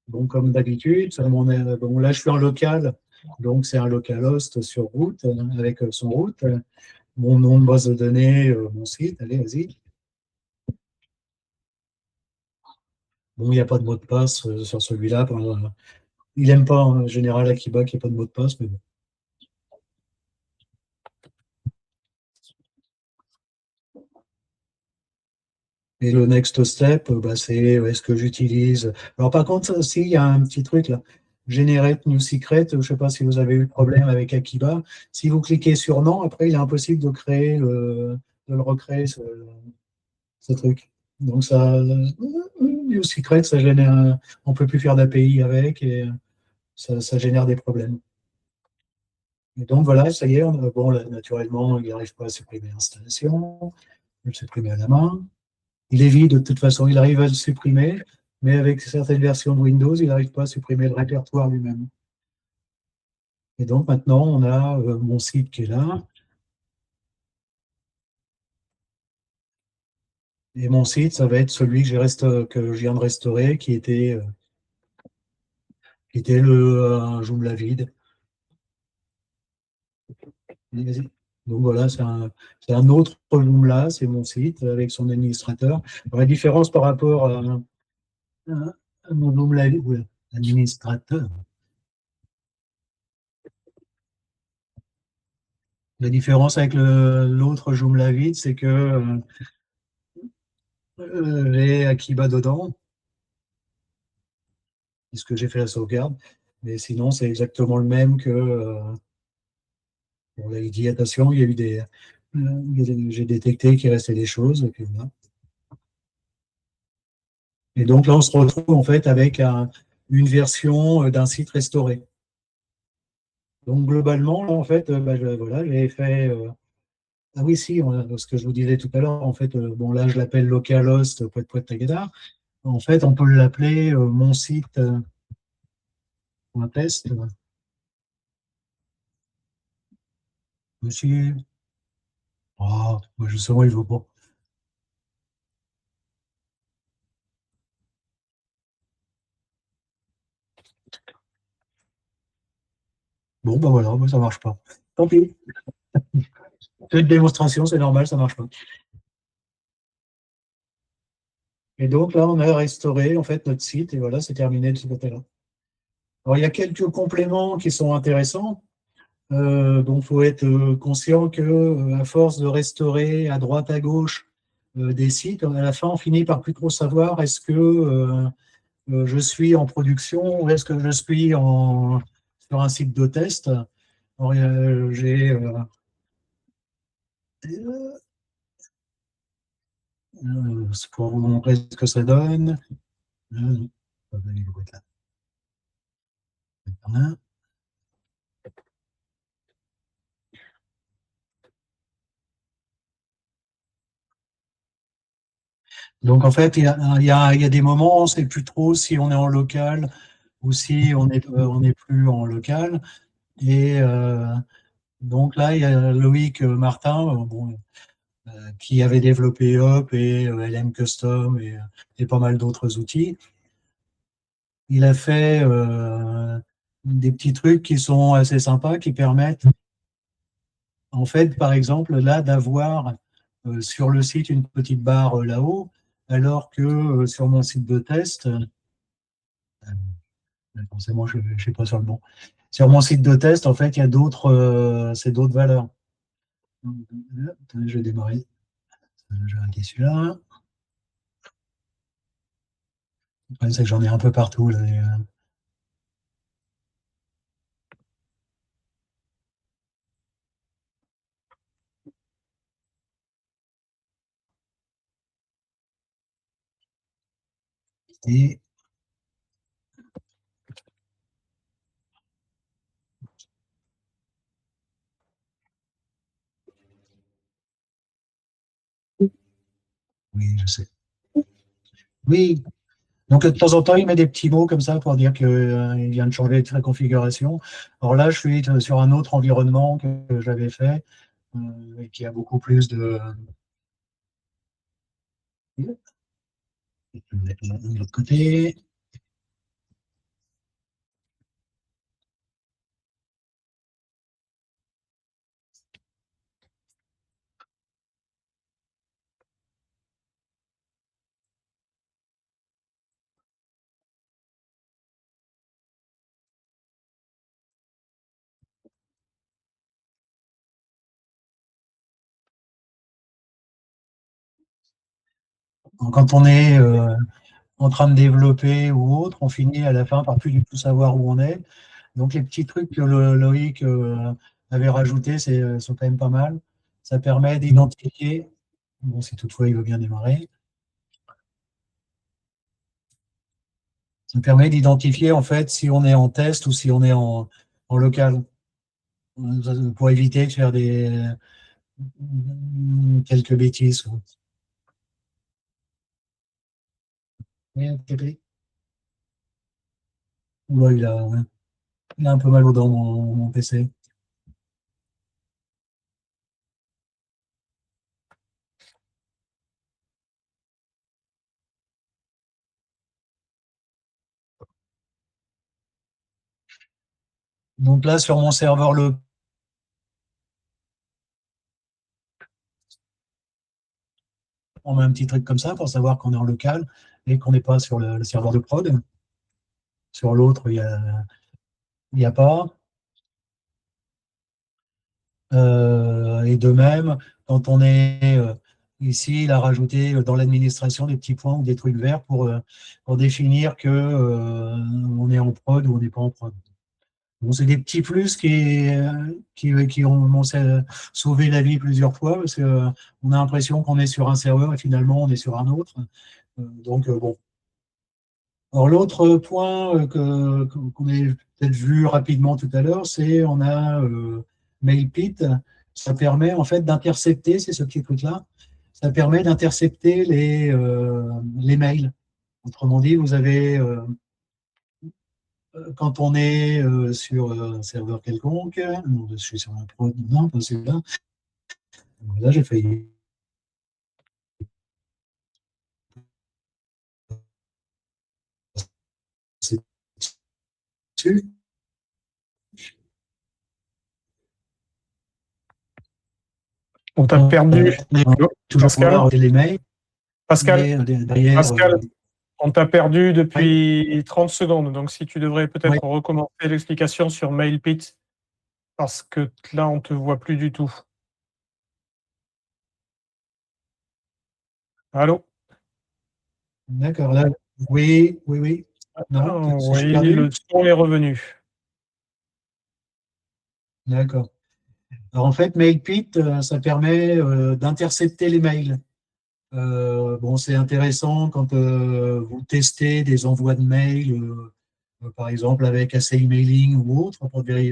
bon, comme d'habitude, bon, là, je suis en local, donc c'est un localhost sur route, avec son route, mon nom de base de données, mon site, allez, vas-y. Bon, il n'y a pas de mot de passe sur celui-là. Il n'aime pas en général Akiba qu'il n'y ait pas de mot de passe, mais bon. Et le next step, c'est est-ce que j'utilise. Alors par contre, aussi, il y a un petit truc là. Generate New Secret, je ne sais pas si vous avez eu de problème avec Akiba. Si vous cliquez sur non, après, il est impossible de créer de le recréer, ce truc. Donc ça, New Secret, ça génère, on ne peut plus faire d'API avec et ça génère des problèmes. Et donc voilà, ça y est, bon, là, naturellement, il n'arrive pas à supprimer l'installation, il le supprimer à la main. Il est vide de toute façon, il arrive à le supprimer, mais avec certaines versions de Windows, il n'arrive pas à supprimer le répertoire lui-même. Et donc maintenant, on a mon site qui est là. Et mon site, ça va être celui que je viens de restaurer, qui était le Joomla vide. Donc voilà, c'est un autre Joomla, c'est mon site avec son administrateur. Alors, la différence par rapport à mon Joomla administrateur, la différence avec l'autre Joomla vide, c'est que j'ai Akiba dedans, puisque j'ai fait la sauvegarde. Mais sinon, c'est exactement le même que. On a dit attention, il y a eu j'ai détecté qu'il restait des choses. Et, puis voilà. Et donc là, on se retrouve en fait avec une version d'un site restauré. Donc globalement, là, en fait, voilà, j'ai fait. Ah oui, si, ce que je vous disais tout à l'heure, en fait, bon là, je l'appelle localhost _tagada. En fait, on peut l'appeler mon site .test. Monsieur. Oh, justement, il ne veut pas. Bon, ben voilà, ça ne marche pas. Tant pis. C'est une démonstration, c'est normal, ça ne marche pas. Et donc là, on a restauré en fait notre site et voilà, c'est terminé de ce côté-là. Alors, il y a quelques compléments qui sont intéressants. Donc, il faut être conscient que à force de restaurer à droite, à gauche des sites, à la fin, on finit par plus trop savoir est-ce que je suis en production ou est-ce que je suis sur un site de test. Alors, c'est pour vous montrer ce que ça donne. Donc, en fait, il y a des moments où on ne sait plus trop si on est en local ou si on n'est plus en local. Et donc là, il y a Loïc Martin, qui avait développé Hop et LM Custom et pas mal d'autres outils. Il a fait des petits trucs qui sont assez sympas, qui permettent, en fait, par exemple, là, d'avoir sur le site une petite barre là-haut, alors que sur mon site de test, Forcément, je ne suis pas sur le bon. Sur mon site de test, en fait, il y a c'est d'autres valeurs. Attendez, je vais démarrer. Je vais arrêter celui-là. Le problème, c'est que j'en ai un peu partout. Là, et oui, je sais. Oui. Donc, de temps en temps, il met des petits mots comme ça pour dire qu'il vient de changer la configuration. Alors là, je suis sur un autre environnement que j'avais fait et qui a beaucoup plus de. De l'autre côté. Donc, quand on est en train de développer ou autre, on finit à la fin par plus du tout savoir où on est. Donc les petits trucs que Loïc avait rajoutés sont quand même pas mal. Ça permet d'identifier, bon, si toutefois il veut bien démarrer, ça permet d'identifier en fait si on est en test ou si on est en local, pour éviter de faire quelques bêtises. Oui, TP. Oula, il a un peu mal aux dents, mon PC. Donc là, sur mon serveur on met un petit truc comme ça pour savoir qu'on est en local et qu'on n'est pas sur le serveur de prod. Sur l'autre, il n'y a pas. Et de même, quand on est ici, il a rajouté dans l'administration des petits points ou des trucs verts pour définir que on est en prod ou on n'est pas en prod. Bon, c'est des petits plus qui m'ont sauvé la vie plusieurs fois parce qu'on a l'impression qu'on est sur un serveur et finalement on est sur un autre. Donc, bon. Alors, l'autre point qu'on a peut-être vu rapidement tout à l'heure, c'est on a MailPit. Ça permet en fait d'intercepter, c'est ce petit truc-là, ça permet d'intercepter les mails. Autrement dit, vous avez, quand on est sur un serveur quelconque, non, je suis sur un pro, non, pas celui-là. Là, j'ai failli. C'est dessus. On t'a perdu. Toujours Pascal, pouvoir les mails. Pascal, Mais derrière, Pascal, on t'a perdu depuis oui. 30 secondes. Donc, si tu devrais peut-être Oui. recommencer l'explication sur MailPit, parce que là, on ne te voit plus du tout. Allô? D'accord, là, oui, oui, oui. Non, je suis Oui, perdu. le son est revenu. D'accord. Alors en fait, MailPit, ça permet d'intercepter les mails. Bon, c'est intéressant quand vous testez des envois de mails, par exemple avec AC Emailing ou autre,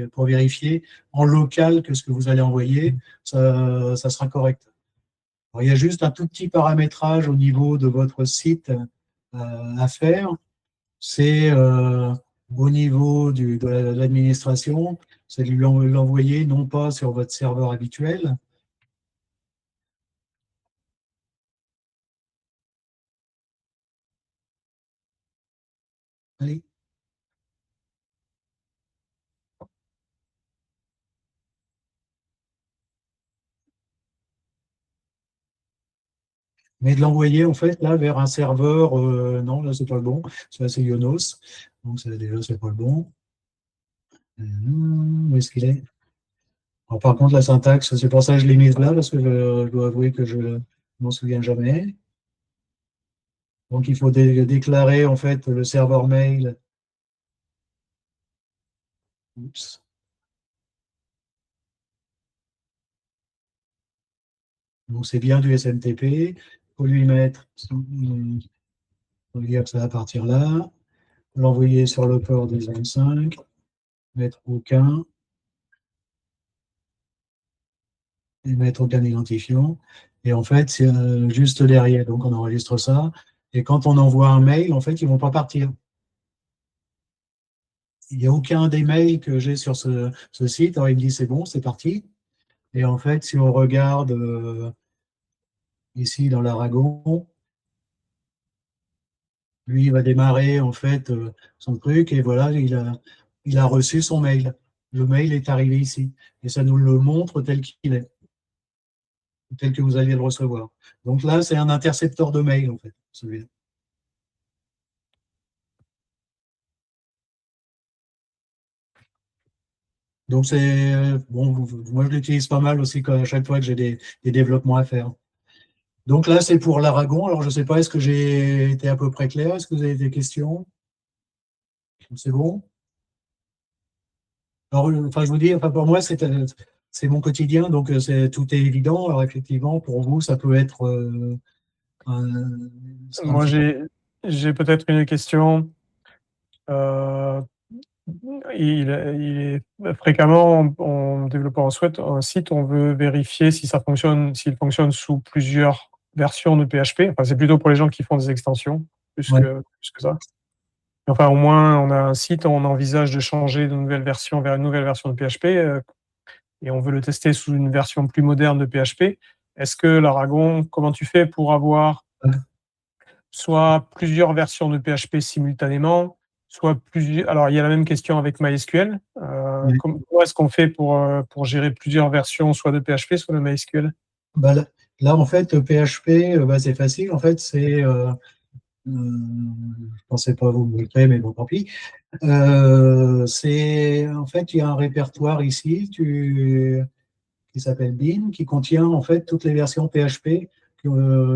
pour vérifier en local que ce que vous allez envoyer, ça sera correct. Alors, il y a juste un tout petit paramétrage au niveau de votre site à faire. C'est au niveau de l'administration, c'est de lui l'envoyer non pas sur votre serveur habituel. Allez. mais de l'envoyer en fait là vers un serveur. Non, là c'est pas le bon. Ça c'est Ionos, donc déjà c'est pas le bon. Où est-ce qu'il est? Alors, par contre, la syntaxe, c'est pour ça que je l'ai mise là, parce que je dois avouer que je ne m'en souviens jamais. Donc, il faut déclarer en fait le serveur mail. Oups. Donc, c'est bien du SMTP. Il faut lui mettre, faut dire que ça va partir là, l'envoyer sur le port des 25, mettre aucun, et mettre aucun identifiant. Et en fait, c'est juste derrière. Donc, on enregistre ça. Et quand on envoie un mail, en fait, ils ne vont pas partir. Il n'y a aucun des mails que j'ai sur ce site. Alors, il me dit c'est bon, c'est parti. Et en fait, si on regarde ici dans l'Aragon, lui, il va démarrer en fait son truc et voilà, il a reçu son mail. Le mail est arrivé ici. Et ça nous le montre tel qu'il est, tel que vous alliez le recevoir. Donc là, c'est un intercepteur de mail, en fait, celui-là. Donc c'est bon, moi je l'utilise pas mal aussi à chaque fois que j'ai des développements à faire. Donc là, c'est pour l'Aragon. Alors, je ne sais pas, est-ce que j'ai été à peu près clair? Est-ce que vous avez des questions? C'est bon? Alors, enfin, je vous dis, enfin, pour moi, c'est mon quotidien, donc tout est évident. Alors, effectivement, pour vous, ça peut être Moi, j'ai peut-être une question. Il est fréquemment, en développant un site, on veut vérifier si ça fonctionne, s'il fonctionne sous plusieurs versions de PHP. Enfin, c'est plutôt pour les gens qui font des extensions, plus ouais. que ça. Enfin, au moins, on a un site, on envisage de changer de nouvelle version vers une nouvelle version de PHP, et on veut le tester sous une version plus moderne de PHP. Est-ce que l'Aragon, comment tu fais pour avoir soit plusieurs versions de PHP simultanément, soit plusieurs. Alors, il y a la même question avec MySQL. Oui. Comment est-ce qu'on fait pour gérer plusieurs versions, soit de PHP, soit de MySQL? Bah, là, en fait, PHP, bah, c'est facile. En fait, c'est. Je ne pensais pas vous le montrer, mais bon, tant pis. En fait, il y a un répertoire ici qui s'appelle bin, qui contient en fait toutes les versions PHP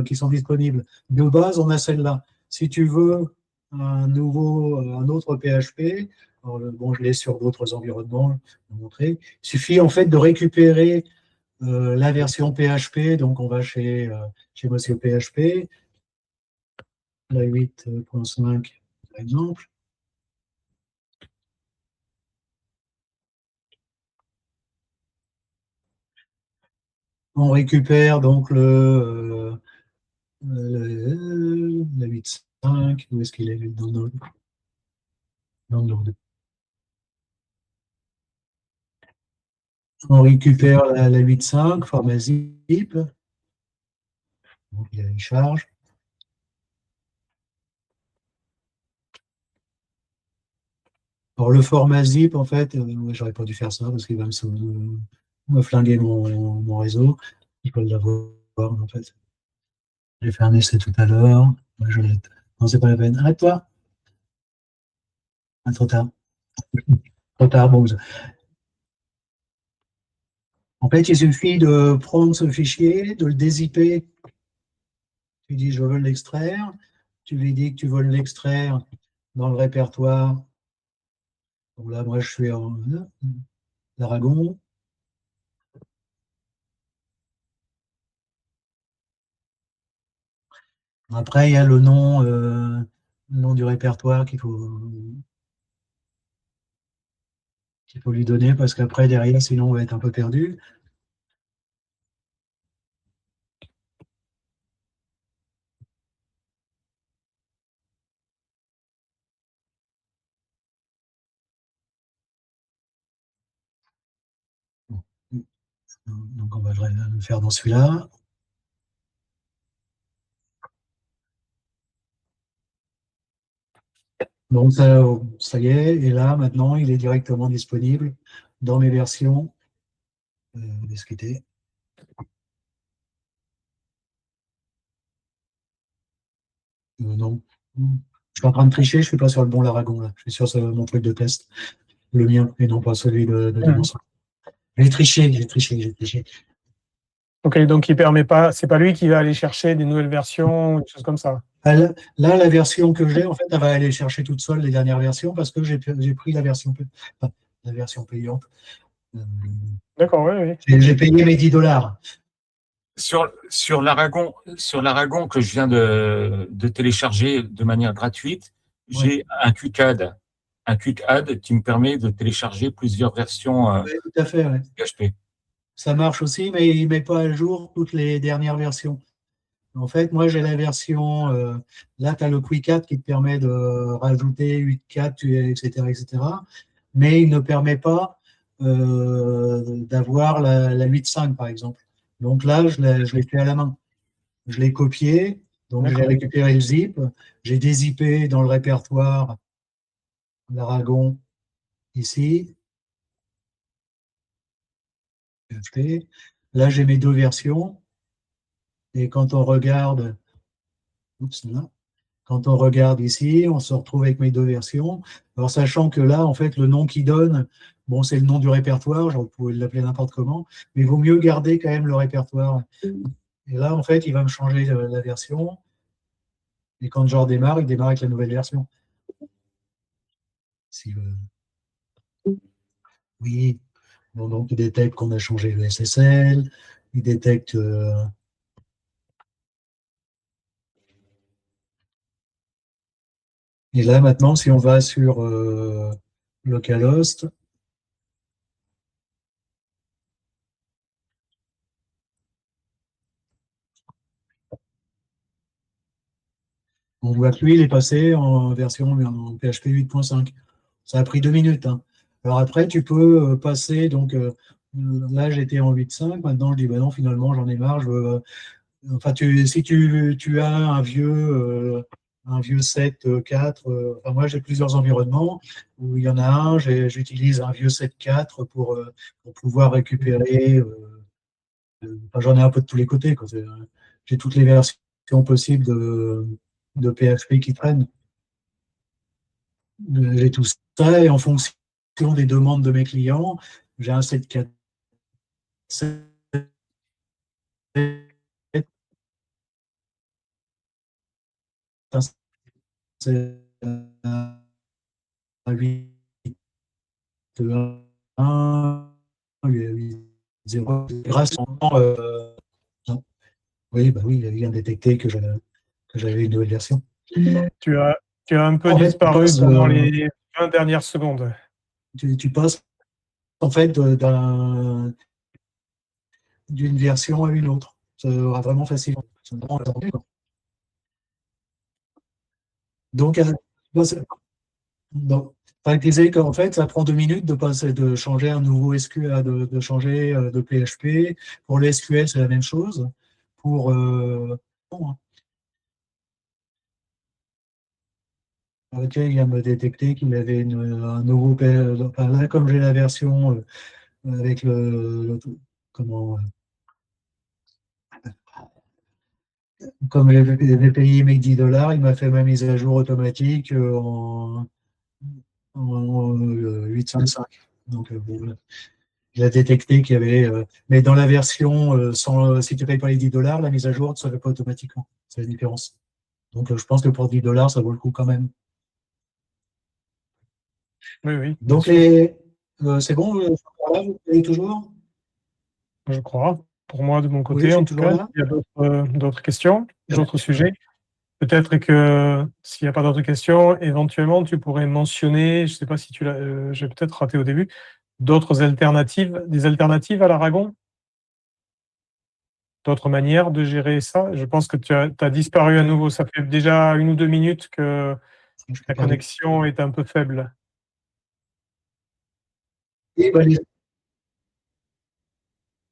qui sont disponibles. De base, on a celle-là. Si tu veux un autre PHP, alors, bon, je l'ai sur d'autres environnements, je vais vous montrer. Il suffit en fait de récupérer la version PHP, donc on va chez Monsieur PHP, la 8.5 par exemple. On récupère donc la 8.5, où est-ce qu'il est dans le download. On récupère la 8.5, format zip. Donc, il y a une charge. Alors, le format zip, en fait, j'aurais pas dû faire ça parce qu'il va me flinguer mon réseau. Il faut l'avoir, en fait. J'ai fait un essai tout à l'heure. Non, c'est pas la peine. Arrête-toi. Ah, trop tard. Trop tard, bon. En fait, il suffit de prendre ce fichier, de le dézipper. Tu dis, je veux l'extraire. Tu lui dis que tu veux l'extraire dans le répertoire. Donc là, moi, je suis en l'Aragon. Après, il y a le nom du répertoire qu'il faut lui donner parce qu'après, derrière, sinon, on va être un peu perdu. Donc, on va le faire dans celui-là. Donc, ça y est. Et là, maintenant, il est directement disponible dans mes versions discutées. Non. Je suis en train de tricher, je ne suis pas sur le bon Laragon, là. Je suis sur mon truc de test, le mien, et non pas celui de Dimension. J'ai triché. Ok, donc il permet pas, c'est pas lui qui va aller chercher des nouvelles versions, des choses comme ça. Là, la version que j'ai, en fait, elle va aller chercher toute seule les dernières versions parce que j'ai pris la version payante. D'accord, oui. J'ai payé mes $10. Sur l'Aragon que je viens de télécharger de manière gratuite, j'ai un QCAD qui me permet de télécharger plusieurs versions tout à fait, PHP. Ça marche aussi, mais il ne met pas à jour toutes les dernières versions. En fait, moi, j'ai la version, là, tu as le QuickCAD qui te permet de rajouter 8.4, etc. Mais il ne permet pas d'avoir la 8.5, par exemple. Donc là, je l'ai fait à la main. Je l'ai copié, donc j'ai récupéré le zip, j'ai dézippé dans le répertoire l'Aragon ici. Là, j'ai mes deux versions. Et quand on regarde, ici, on se retrouve avec mes deux versions. Alors, sachant que là, en fait, le nom qu'il donne, bon, c'est le nom du répertoire, genre, vous pouvez l'appeler n'importe comment, mais il vaut mieux garder quand même le répertoire. Et là, en fait, il va me changer la version. Et quand je redémarre, il démarre avec la nouvelle version. Oui. Bon, donc, il détecte qu'on a changé le SSL. Il détecte... Et là, maintenant, si on va sur localhost, on voit que lui, il est passé en version en PHP 8.5. Ça a pris 2 minutes. Hein. Alors après, tu peux passer, donc là, j'étais en 8.5, maintenant, je dis, bah non, finalement, j'en ai marre, je veux, enfin, si tu as un vieux 7.4, enfin, moi, j'ai plusieurs environnements où il y en a un, j'utilise un vieux 7.4 pour pouvoir récupérer, enfin, j'en ai un peu de tous les côtés, quoi. J'ai toutes les versions possibles de PHP qui traînent. J'ai tout ça et en fonction des demandes de mes clients, j'ai un 7.4. Un 8, 1, 0. Grâce oui, bah oui, il vient de détecter que j'avais une nouvelle version. Tu as un peu disparu pendant les 20 dernières secondes. Tu passes en fait d'une version à une autre. Ça va vraiment facilement. Donc, je disais qu'en fait, ça prend 2 minutes de changer un nouveau SQL, de changer de PHP. Pour le SQL, c'est la même chose. Pour ok, il vient de me détecter qu'il avait un nouveau. Enfin, là, comme j'ai la version avec comment. Comme j'avais payé mes $10, il m'a fait ma mise à jour automatique en 8.5. Donc, bon, il a détecté qu'il y avait. Mais dans la version, si tu ne payes pas les $10, la mise à jour ne se fait pas automatiquement. C'est la différence. Donc, je pense que pour $10, ça vaut le coup quand même. Oui. Donc, c'est bon, vous payez toujours? Je crois. Pour moi, de mon côté, Oui, en tout cas, il y a d'autres questions, d'autres sujets. Peut-être que s'il n'y a pas d'autres questions, éventuellement, tu pourrais mentionner, je ne sais pas si tu l'as, j'ai peut-être raté au début, d'autres alternatives, des alternatives à l'Aragon? D'autres manières de gérer ça? Je pense que tu as disparu à nouveau. Ça fait déjà 1 ou 2 minutes que ta connexion est un peu faible.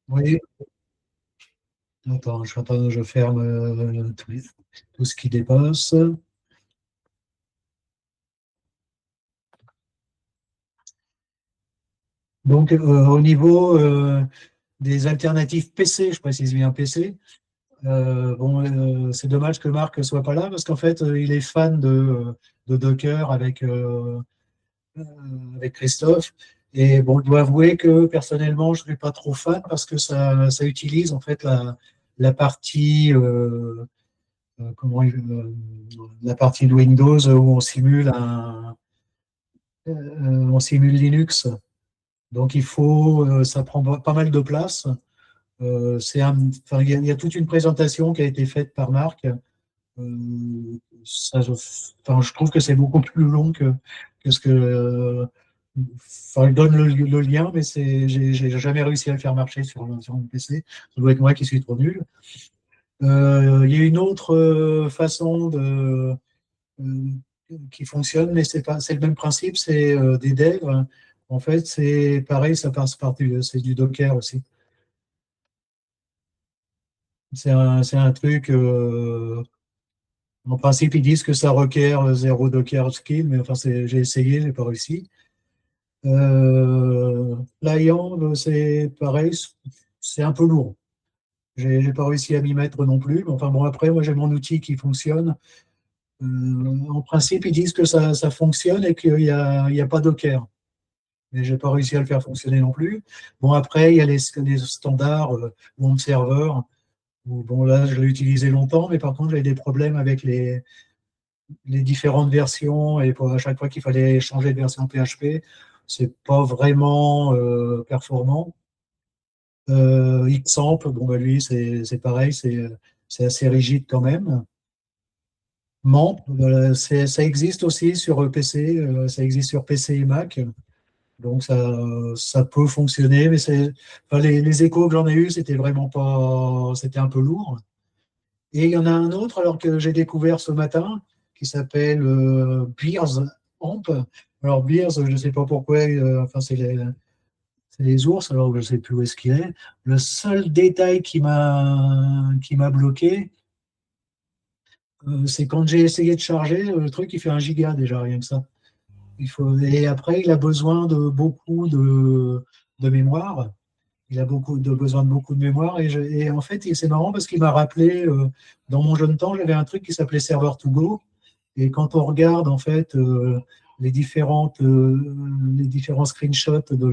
Oui. Attends, je ferme tout ce qui dépasse. Donc, au niveau des alternatives PC, je précise bien PC, C'est dommage que Marc ne soit pas là parce qu'en fait, il est fan de Docker avec Christophe. Et bon, je dois avouer que personnellement, je ne suis pas trop fan parce que ça utilise en fait la partie, la partie de Windows où on simule Linux. Donc ça prend pas mal de place. Il y a toute une présentation qui a été faite par Marc. Je trouve que c'est beaucoup plus long que ce que. Il donne le lien, mais j'ai jamais réussi à le faire marcher sur mon PC. Ça doit être moi qui suis trop nul. Il y a une autre façon qui fonctionne, mais c'est le même principe, c'est des devs. En fait, c'est pareil, ça passe c'est du Docker aussi. C'est un truc. En principe, ils disent que ça requiert zéro Docker skill, mais enfin, j'ai essayé, j'ai pas réussi. Pliant, c'est pareil, c'est un peu lourd. J'ai pas réussi à m'y mettre non plus. Mais enfin bon, après, moi j'ai mon outil qui fonctionne. En principe, ils disent que ça fonctionne et qu'il n'y a pas Docker. Mais j'ai pas réussi à le faire fonctionner non plus. Bon, après, il y a les standards Womp Server. Bon, là, je l'ai utilisé longtemps, mais par contre, j'avais des problèmes avec les différentes versions et à chaque fois qu'il fallait changer de version PHP, c'est pas vraiment performant. Xampp, bon, bah, lui, c'est pareil, c'est assez rigide quand même. Mamp, ça existe aussi sur PC, ça existe sur PC et Mac. Donc ça peut fonctionner, mais les échos que j'en ai eus, c'était vraiment pas, c'était un peu lourd. Et il y en a un autre, alors que j'ai découvert ce matin, qui s'appelle Beers Amp. Alors Beers, je ne sais pas pourquoi, enfin c'est les ours, alors je ne sais plus où est-ce qu'il est. Le seul détail qui m'a bloqué, c'est quand j'ai essayé de charger, le truc il fait 1 giga déjà, rien que ça. Et après, il a besoin de beaucoup de mémoire. Il a besoin de beaucoup de mémoire. Et en fait, c'est marrant parce qu'il m'a rappelé, dans mon jeune temps, j'avais un truc qui s'appelait Server to Go. Et quand on regarde en fait les différents screenshots de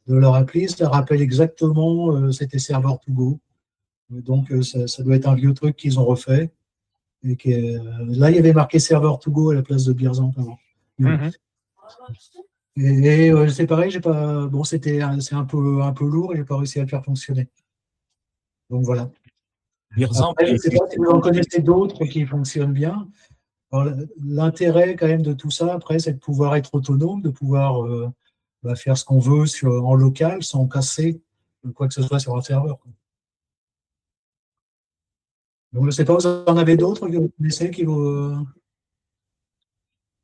leur appli, ça rappelle exactement, c'était Server to Go. Donc ça doit être un vieux truc qu'ils ont refait. Et là, il y avait marqué Server to Go à la place de Beerzamp avant. Et c'est pareil, c'est un peu lourd et j'ai pas réussi à le faire fonctionner. Donc voilà. Après, je ne sais pas si vous en connaissez d'autres qui fonctionnent bien. L'intérêt quand même de tout ça, après, c'est de pouvoir être autonome, de pouvoir faire ce qu'on veut en local sans casser quoi que ce soit sur un serveur. Donc je ne sais pas, vous en avez d'autres que vous connaissez qui vous.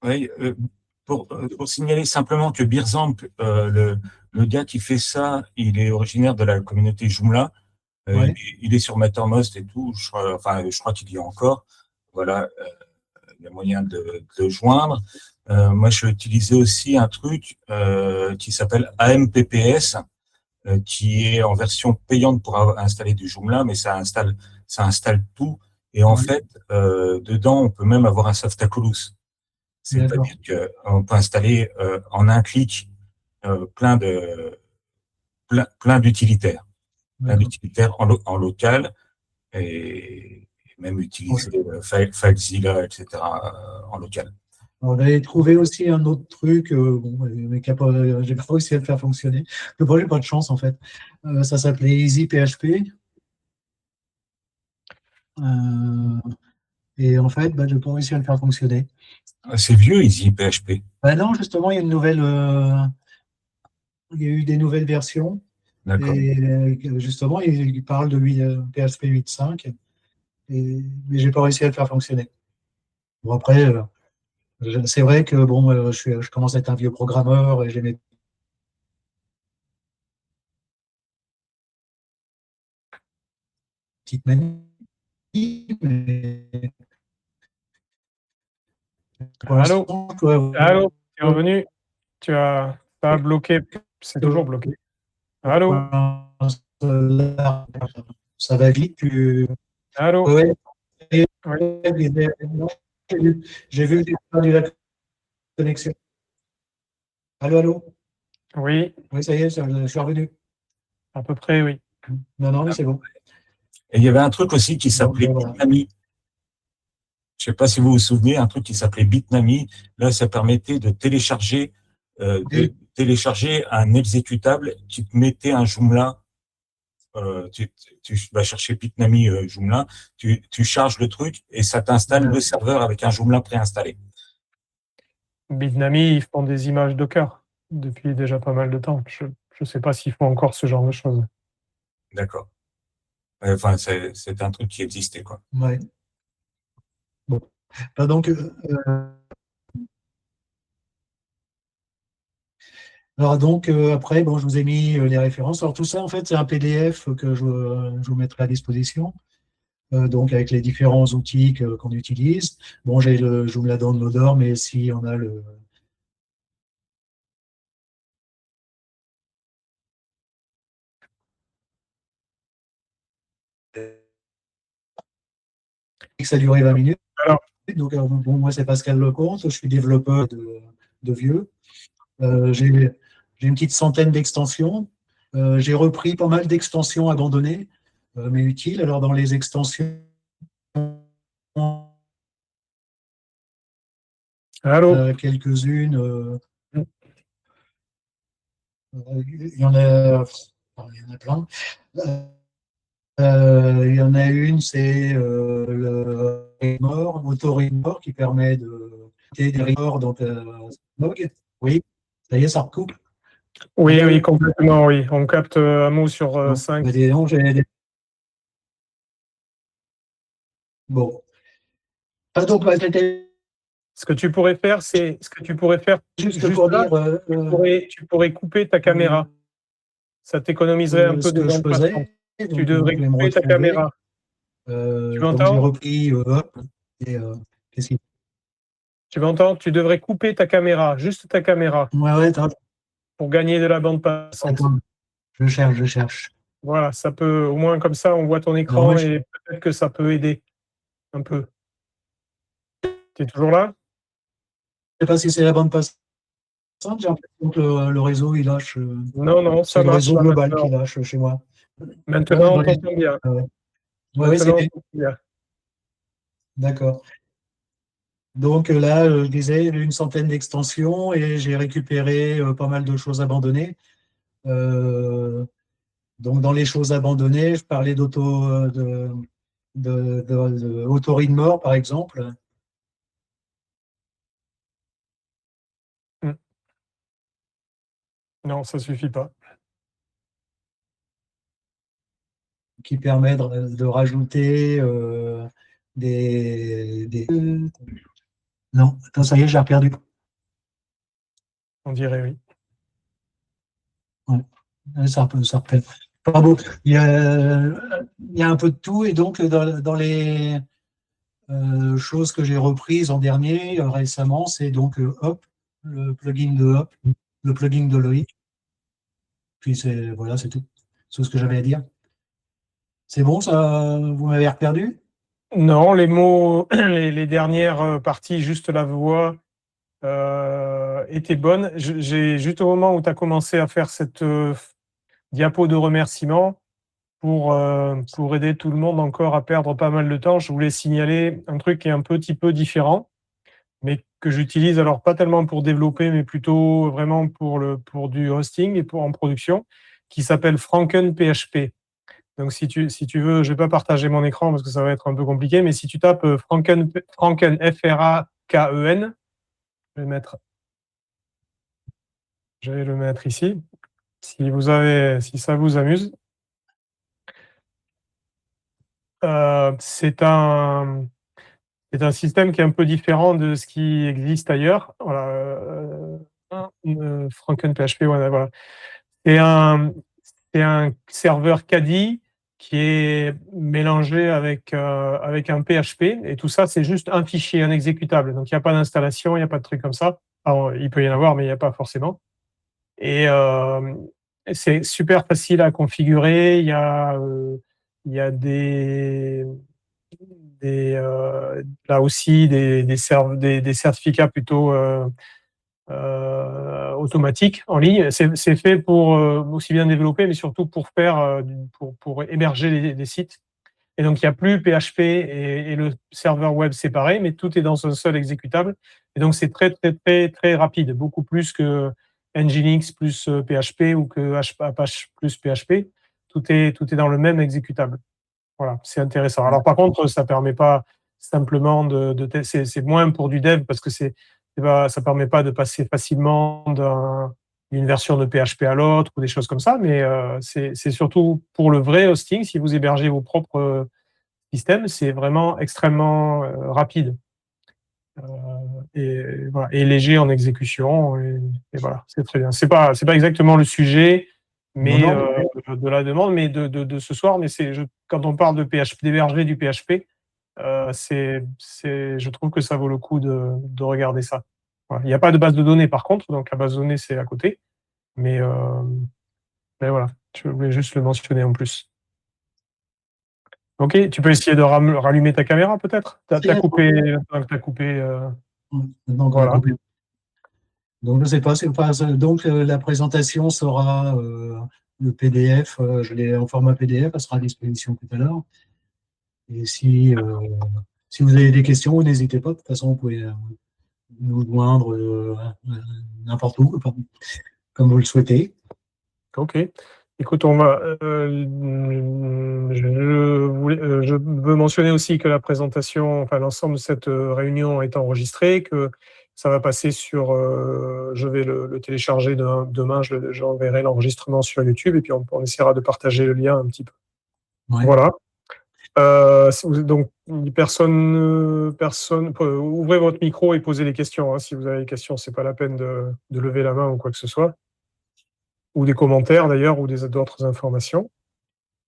Oui, pour signaler simplement que Beerzamp, le gars qui fait ça, il est originaire de la communauté Joomla. Ouais. Il est sur Mattermost et tout. Je crois qu'il y a encore. Voilà, il y a moyen de le joindre. Moi, je vais utiliser aussi un truc qui s'appelle AMPPS, qui est en version payante pour installer du Joomla, mais ça installe tout. Et en fait, dedans, on peut même avoir un Softaculous. C'est-à-dire qu'on peut installer en un clic plein d'utilitaires. Plein d'utilitaires en local et même utiliser FileZilla, etc. En local. On avait trouvé aussi un autre truc, mais j'ai pas réussi à le faire fonctionner. Le projet n'a pas de chance en fait. Ça s'appelait EasyPHP. Et en fait, j'ai pas réussi à le faire fonctionner. C'est vieux, EasyPHP. Non, justement, il y a il y a eu des nouvelles versions. Et justement, il parle de PHP 8.5. Mais j'ai pas réussi à le faire fonctionner. Bon, après, c'est vrai que je commence à être un vieux programmeur et j'ai mes petites manies. Allô, tu es revenu? Ça a bloqué, c'est toujours bloqué. Allô? Ça va vite. Allô? Ouais, Oui, non, j'ai vu que j'ai perdu la connexion. Allô, allô? oui, Oui, ça y est, je suis revenu. à peu près, oui. Non, non, mais c'est bon. Et il y avait un truc aussi qui Donc, s'appelait voilà. Bitnami. Je sais pas si vous vous souvenez, un truc qui s'appelait Bitnami. Là, ça permettait de Oui. télécharger un exécutable qui te mettait un Joomla. Tu vas chercher Bitnami Joomla, tu charges le truc et ça t'installe le serveur avec un Joomla préinstallé. Bitnami, ils font des images Docker depuis déjà pas mal de temps. Je ne sais pas s'ils font encore ce genre de choses. D'accord. Enfin, c'est un truc qui existait, quoi. Ouais. Bon. Donc, alors donc après, bon, je vous ai mis les références. Alors tout ça, en fait, c'est un PDF que je vous mettrai à disposition. Donc avec les différents outils qu'on utilise. Bon, j'ai le Joomla Downloader, mais si on a le ça a duré 20 minutes. Alors, Donc bon, moi c'est Pascal Lecomte, je suis développeur de Vieux. J'ai une petite centaine d'extensions. J'ai repris pas mal d'extensions abandonnées, mais utiles. Alors dans les extensions, allô? quelques-unes. Il y en a, il y en a plein. Il y en a une, c'est le Remor, AutoRemor, qui permet de créer des remors dans ta log. Oui, ça y est, ça recoupe. Oui, Allô, oui, allô. complètement, oui. On capte un mot sur Bon, 5. bah, bon. Ah, donc, bah, c'était Ce que tu pourrais faire, juste juste pour là, dire tu pourrais couper ta caméra. Ça t'économiserait un peu ce de que je bande passante. faisais. Tu Donc, devrais je vais me couper ta retrouver. caméra. Tu Donc, j'ai m'entends? repris. Hop, et, qu'est-ce qu'il Tu m'entends? Tu devrais couper ta caméra, juste ta caméra, Ouais, ouais, attends, pour gagner de la bande passante. attends, je cherche. Voilà, ça peut, au moins comme ça, on voit ton Alors, moi, écran je ne et peut-être que ça peut aider un peu. Tu es toujours là? sais pas si c'est la bande passante. J'ai l'impression que le réseau, il lâche. Non, non, C'est ça le marche réseau là global qui maintenant. lâche chez moi. Ouais, Maintenant, on bah, t'entend bien. ouais, ouais, Maintenant, on c'est t'entend bien. d'accord. Donc là, je disais, une centaine d'extensions et j'ai récupéré pas mal de choses abandonnées. Euh, donc dans les choses abandonnées, je parlais d'AutoReadMore, par exemple, Hmm. Non, ça suffit pas. qui permet de rajouter Non, attends, ça y est, j'ai perdu. On dirait oui. Ouais, ça repelle. Enfin, bon, il y a un peu de tout et donc dans les choses que j'ai reprises en dernier récemment, c'est donc Hop, le plugin de Hop, le plugin de Loïc. Puis voilà, c'est tout. C'est tout ce que j'avais à dire. C'est bon, ça, vous m'avez reperdu? Non, les mots, les dernières parties, juste la voix, étaient bonnes. J'ai juste au moment où tu as commencé à faire cette diapo de remerciements pour aider tout le monde encore à perdre pas mal de temps, je voulais signaler un truc qui est un petit peu différent, mais que j'utilise alors pas tellement pour développer, mais plutôt vraiment pour du hosting et pour en production, qui s'appelle Franken PHP. Donc si tu veux, je vais pas partager mon écran parce que ça va être un peu compliqué, mais si tu tapes Franken Fraken, je vais le mettre ici. Si ça vous amuse. C'est un système qui est un peu différent de ce qui existe ailleurs. Voilà, Franken PHP, voilà. C'est un serveur CADI qui est mélangé avec un PHP. Et tout ça, c'est juste un fichier, un exécutable. Donc, il n'y a pas d'installation, il n'y a pas de truc comme ça. Alors, il peut y en avoir, mais il n'y a pas forcément. Et c'est super facile à configurer. Il y a des là aussi des certificats plutôt automatiques en ligne. C'est fait pour aussi bien développer, mais surtout pour faire pour héberger les sites. Et donc il n'y a plus PHP et le serveur web séparé, mais tout est dans un seul exécutable. Et donc c'est très très très très rapide, beaucoup plus que Nginx plus PHP ou que Apache plus PHP. Tout est dans le même exécutable. Voilà, c'est intéressant. Alors par contre, ça permet pas simplement c'est moins pour du dev parce que ça permet pas de passer facilement d'une version de PHP à l'autre ou des choses comme ça, mais c'est surtout pour le vrai hosting. Si vous hébergez vos propres systèmes, c'est vraiment extrêmement rapide et voilà, et léger en exécution et voilà, c'est très bien. C'est pas exactement le sujet mais de la demande, mais de ce soir. Mais quand on parle de PHP, d'héberger du PHP, je trouve que ça vaut le coup de regarder ça. Voilà. Il n'y a pas de base de données par contre, donc la base de données c'est à côté. Mais voilà, je voulais juste le mentionner en plus. Ok, tu peux essayer de rallumer ta caméra peut-être. T'as coupé. Voilà. Donc, je ne sais pas, donc la présentation sera le PDF, je l'ai en format PDF, elle sera à disposition tout à l'heure. Et si vous avez des questions, n'hésitez pas, de toute façon, vous pouvez nous joindre n'importe où, comme vous le souhaitez. Ok. Écoute, je veux mentionner aussi que la présentation, enfin l'ensemble de cette réunion est enregistrée, que ça va passer sur, je vais le télécharger demain, j'enverrai l'enregistrement sur YouTube et puis on essaiera de partager le lien un petit peu. Ouais. Voilà. Donc, personne, ouvrez votre micro et posez les questions. Hein. Si vous avez des questions, c'est pas la peine de lever la main ou quoi que ce soit. Ou des commentaires d'ailleurs, ou d'autres informations.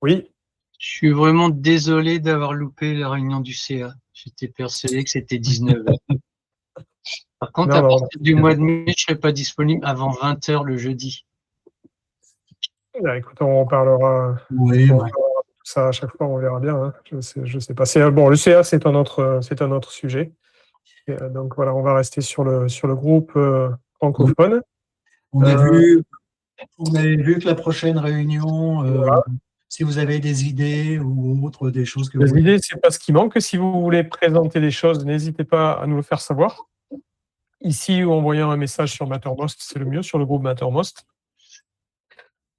Oui. Je suis vraiment désolé d'avoir loupé la réunion du CA. J'étais persuadé que c'était 19h. Par contre, à partir du mois de mai, je ne serai pas disponible avant 20h le jeudi. Écoute, on parlera. Oui, parlera de tout ça à chaque fois, on verra bien. Hein. Je sais pas. Le CA, c'est un autre sujet. Et, donc voilà, on va rester sur le groupe francophone. On avait vu que la prochaine réunion, voilà. Si vous avez des idées ou autres, des choses que les idées, c'est pas ce qui manque. Si vous voulez présenter des choses, n'hésitez pas à nous le faire savoir. Ici, ou en envoyant un message sur Mattermost, c'est le mieux, sur le groupe Mattermost.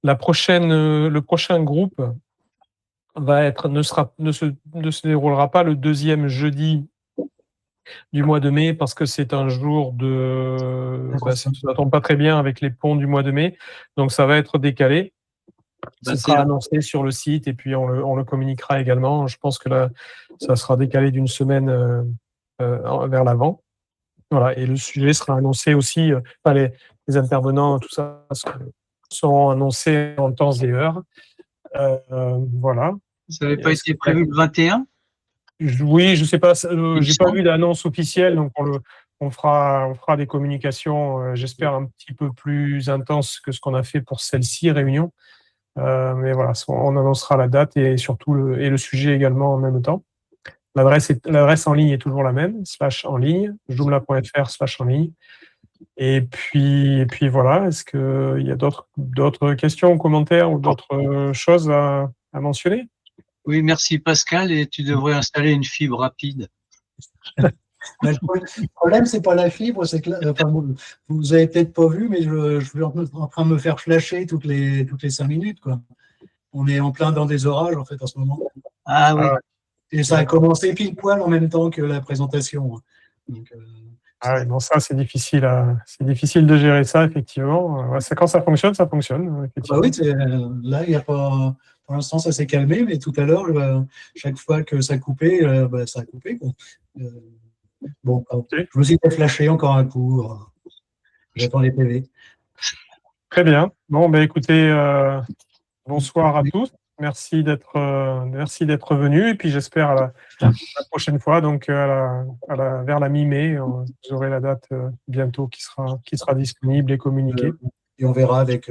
Le prochain groupe ne se déroulera pas le deuxième jeudi du mois de mai parce que c'est un jour ça tombe pas très bien avec les ponts du mois de mai, donc ça va être décalé. Ça sera annoncé sur le site et puis on le communiquera également. Je pense que là, ça sera décalé d'une semaine vers l'avant. Voilà, et le sujet sera annoncé aussi, les intervenants, tout ça seront annoncés en temps et heure. Voilà. Ça n'avait pas été prévu le 21 ? Oui, je ne sais pas, j'ai pas vu d'annonce officielle, donc on fera des communications, j'espère un petit peu plus intenses que ce qu'on a fait pour celle-ci, réunion. Mais voilà, on annoncera la date et surtout le sujet également en même temps. L'adresse en ligne est toujours la même, /en ligne, joomla.fr/en ligne. Et puis voilà, est-ce qu'il y a d'autres questions ou commentaires ou d'autres choses à mentionner? Oui, merci Pascal, et tu devrais installer une fibre rapide. Le problème, c'est pas la fibre, c'est que vous avez peut-être pas vu, mais je suis en train de me faire flasher toutes les 5 minutes, quoi. On est en plein dans des orages, en fait, en ce moment. Ah oui. Et ça a commencé pile poil en même temps que la présentation. Donc, non, ça, c'est difficile de gérer ça, effectivement. Quand ça fonctionne, ça fonctionne. Bah oui, là, il n'y a pas. Pour l'instant, ça s'est calmé, mais tout à l'heure, chaque fois que ça coupait, ça a coupé, quoi. Bon, okay. Je me suis fait flasher encore un coup. J'attends les PV. Très bien. Bon, écoutez, bonsoir à tous. Merci d'être venus. Et puis j'espère à la prochaine fois, donc vers la mi-mai, vous aurez la date bientôt qui sera disponible et communiquée. Et on verra avec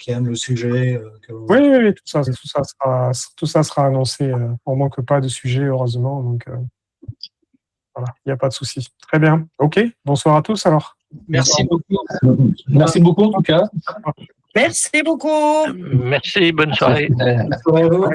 Yann le sujet. Oui, tout ça sera annoncé. On ne manque pas de sujet, heureusement. Donc Voilà, il n'y a pas de souci. Très bien. OK. Bonsoir à tous alors. Merci beaucoup. Merci beaucoup en tout cas. Merci beaucoup. Merci, bonne soirée. Bonne soirée à vous.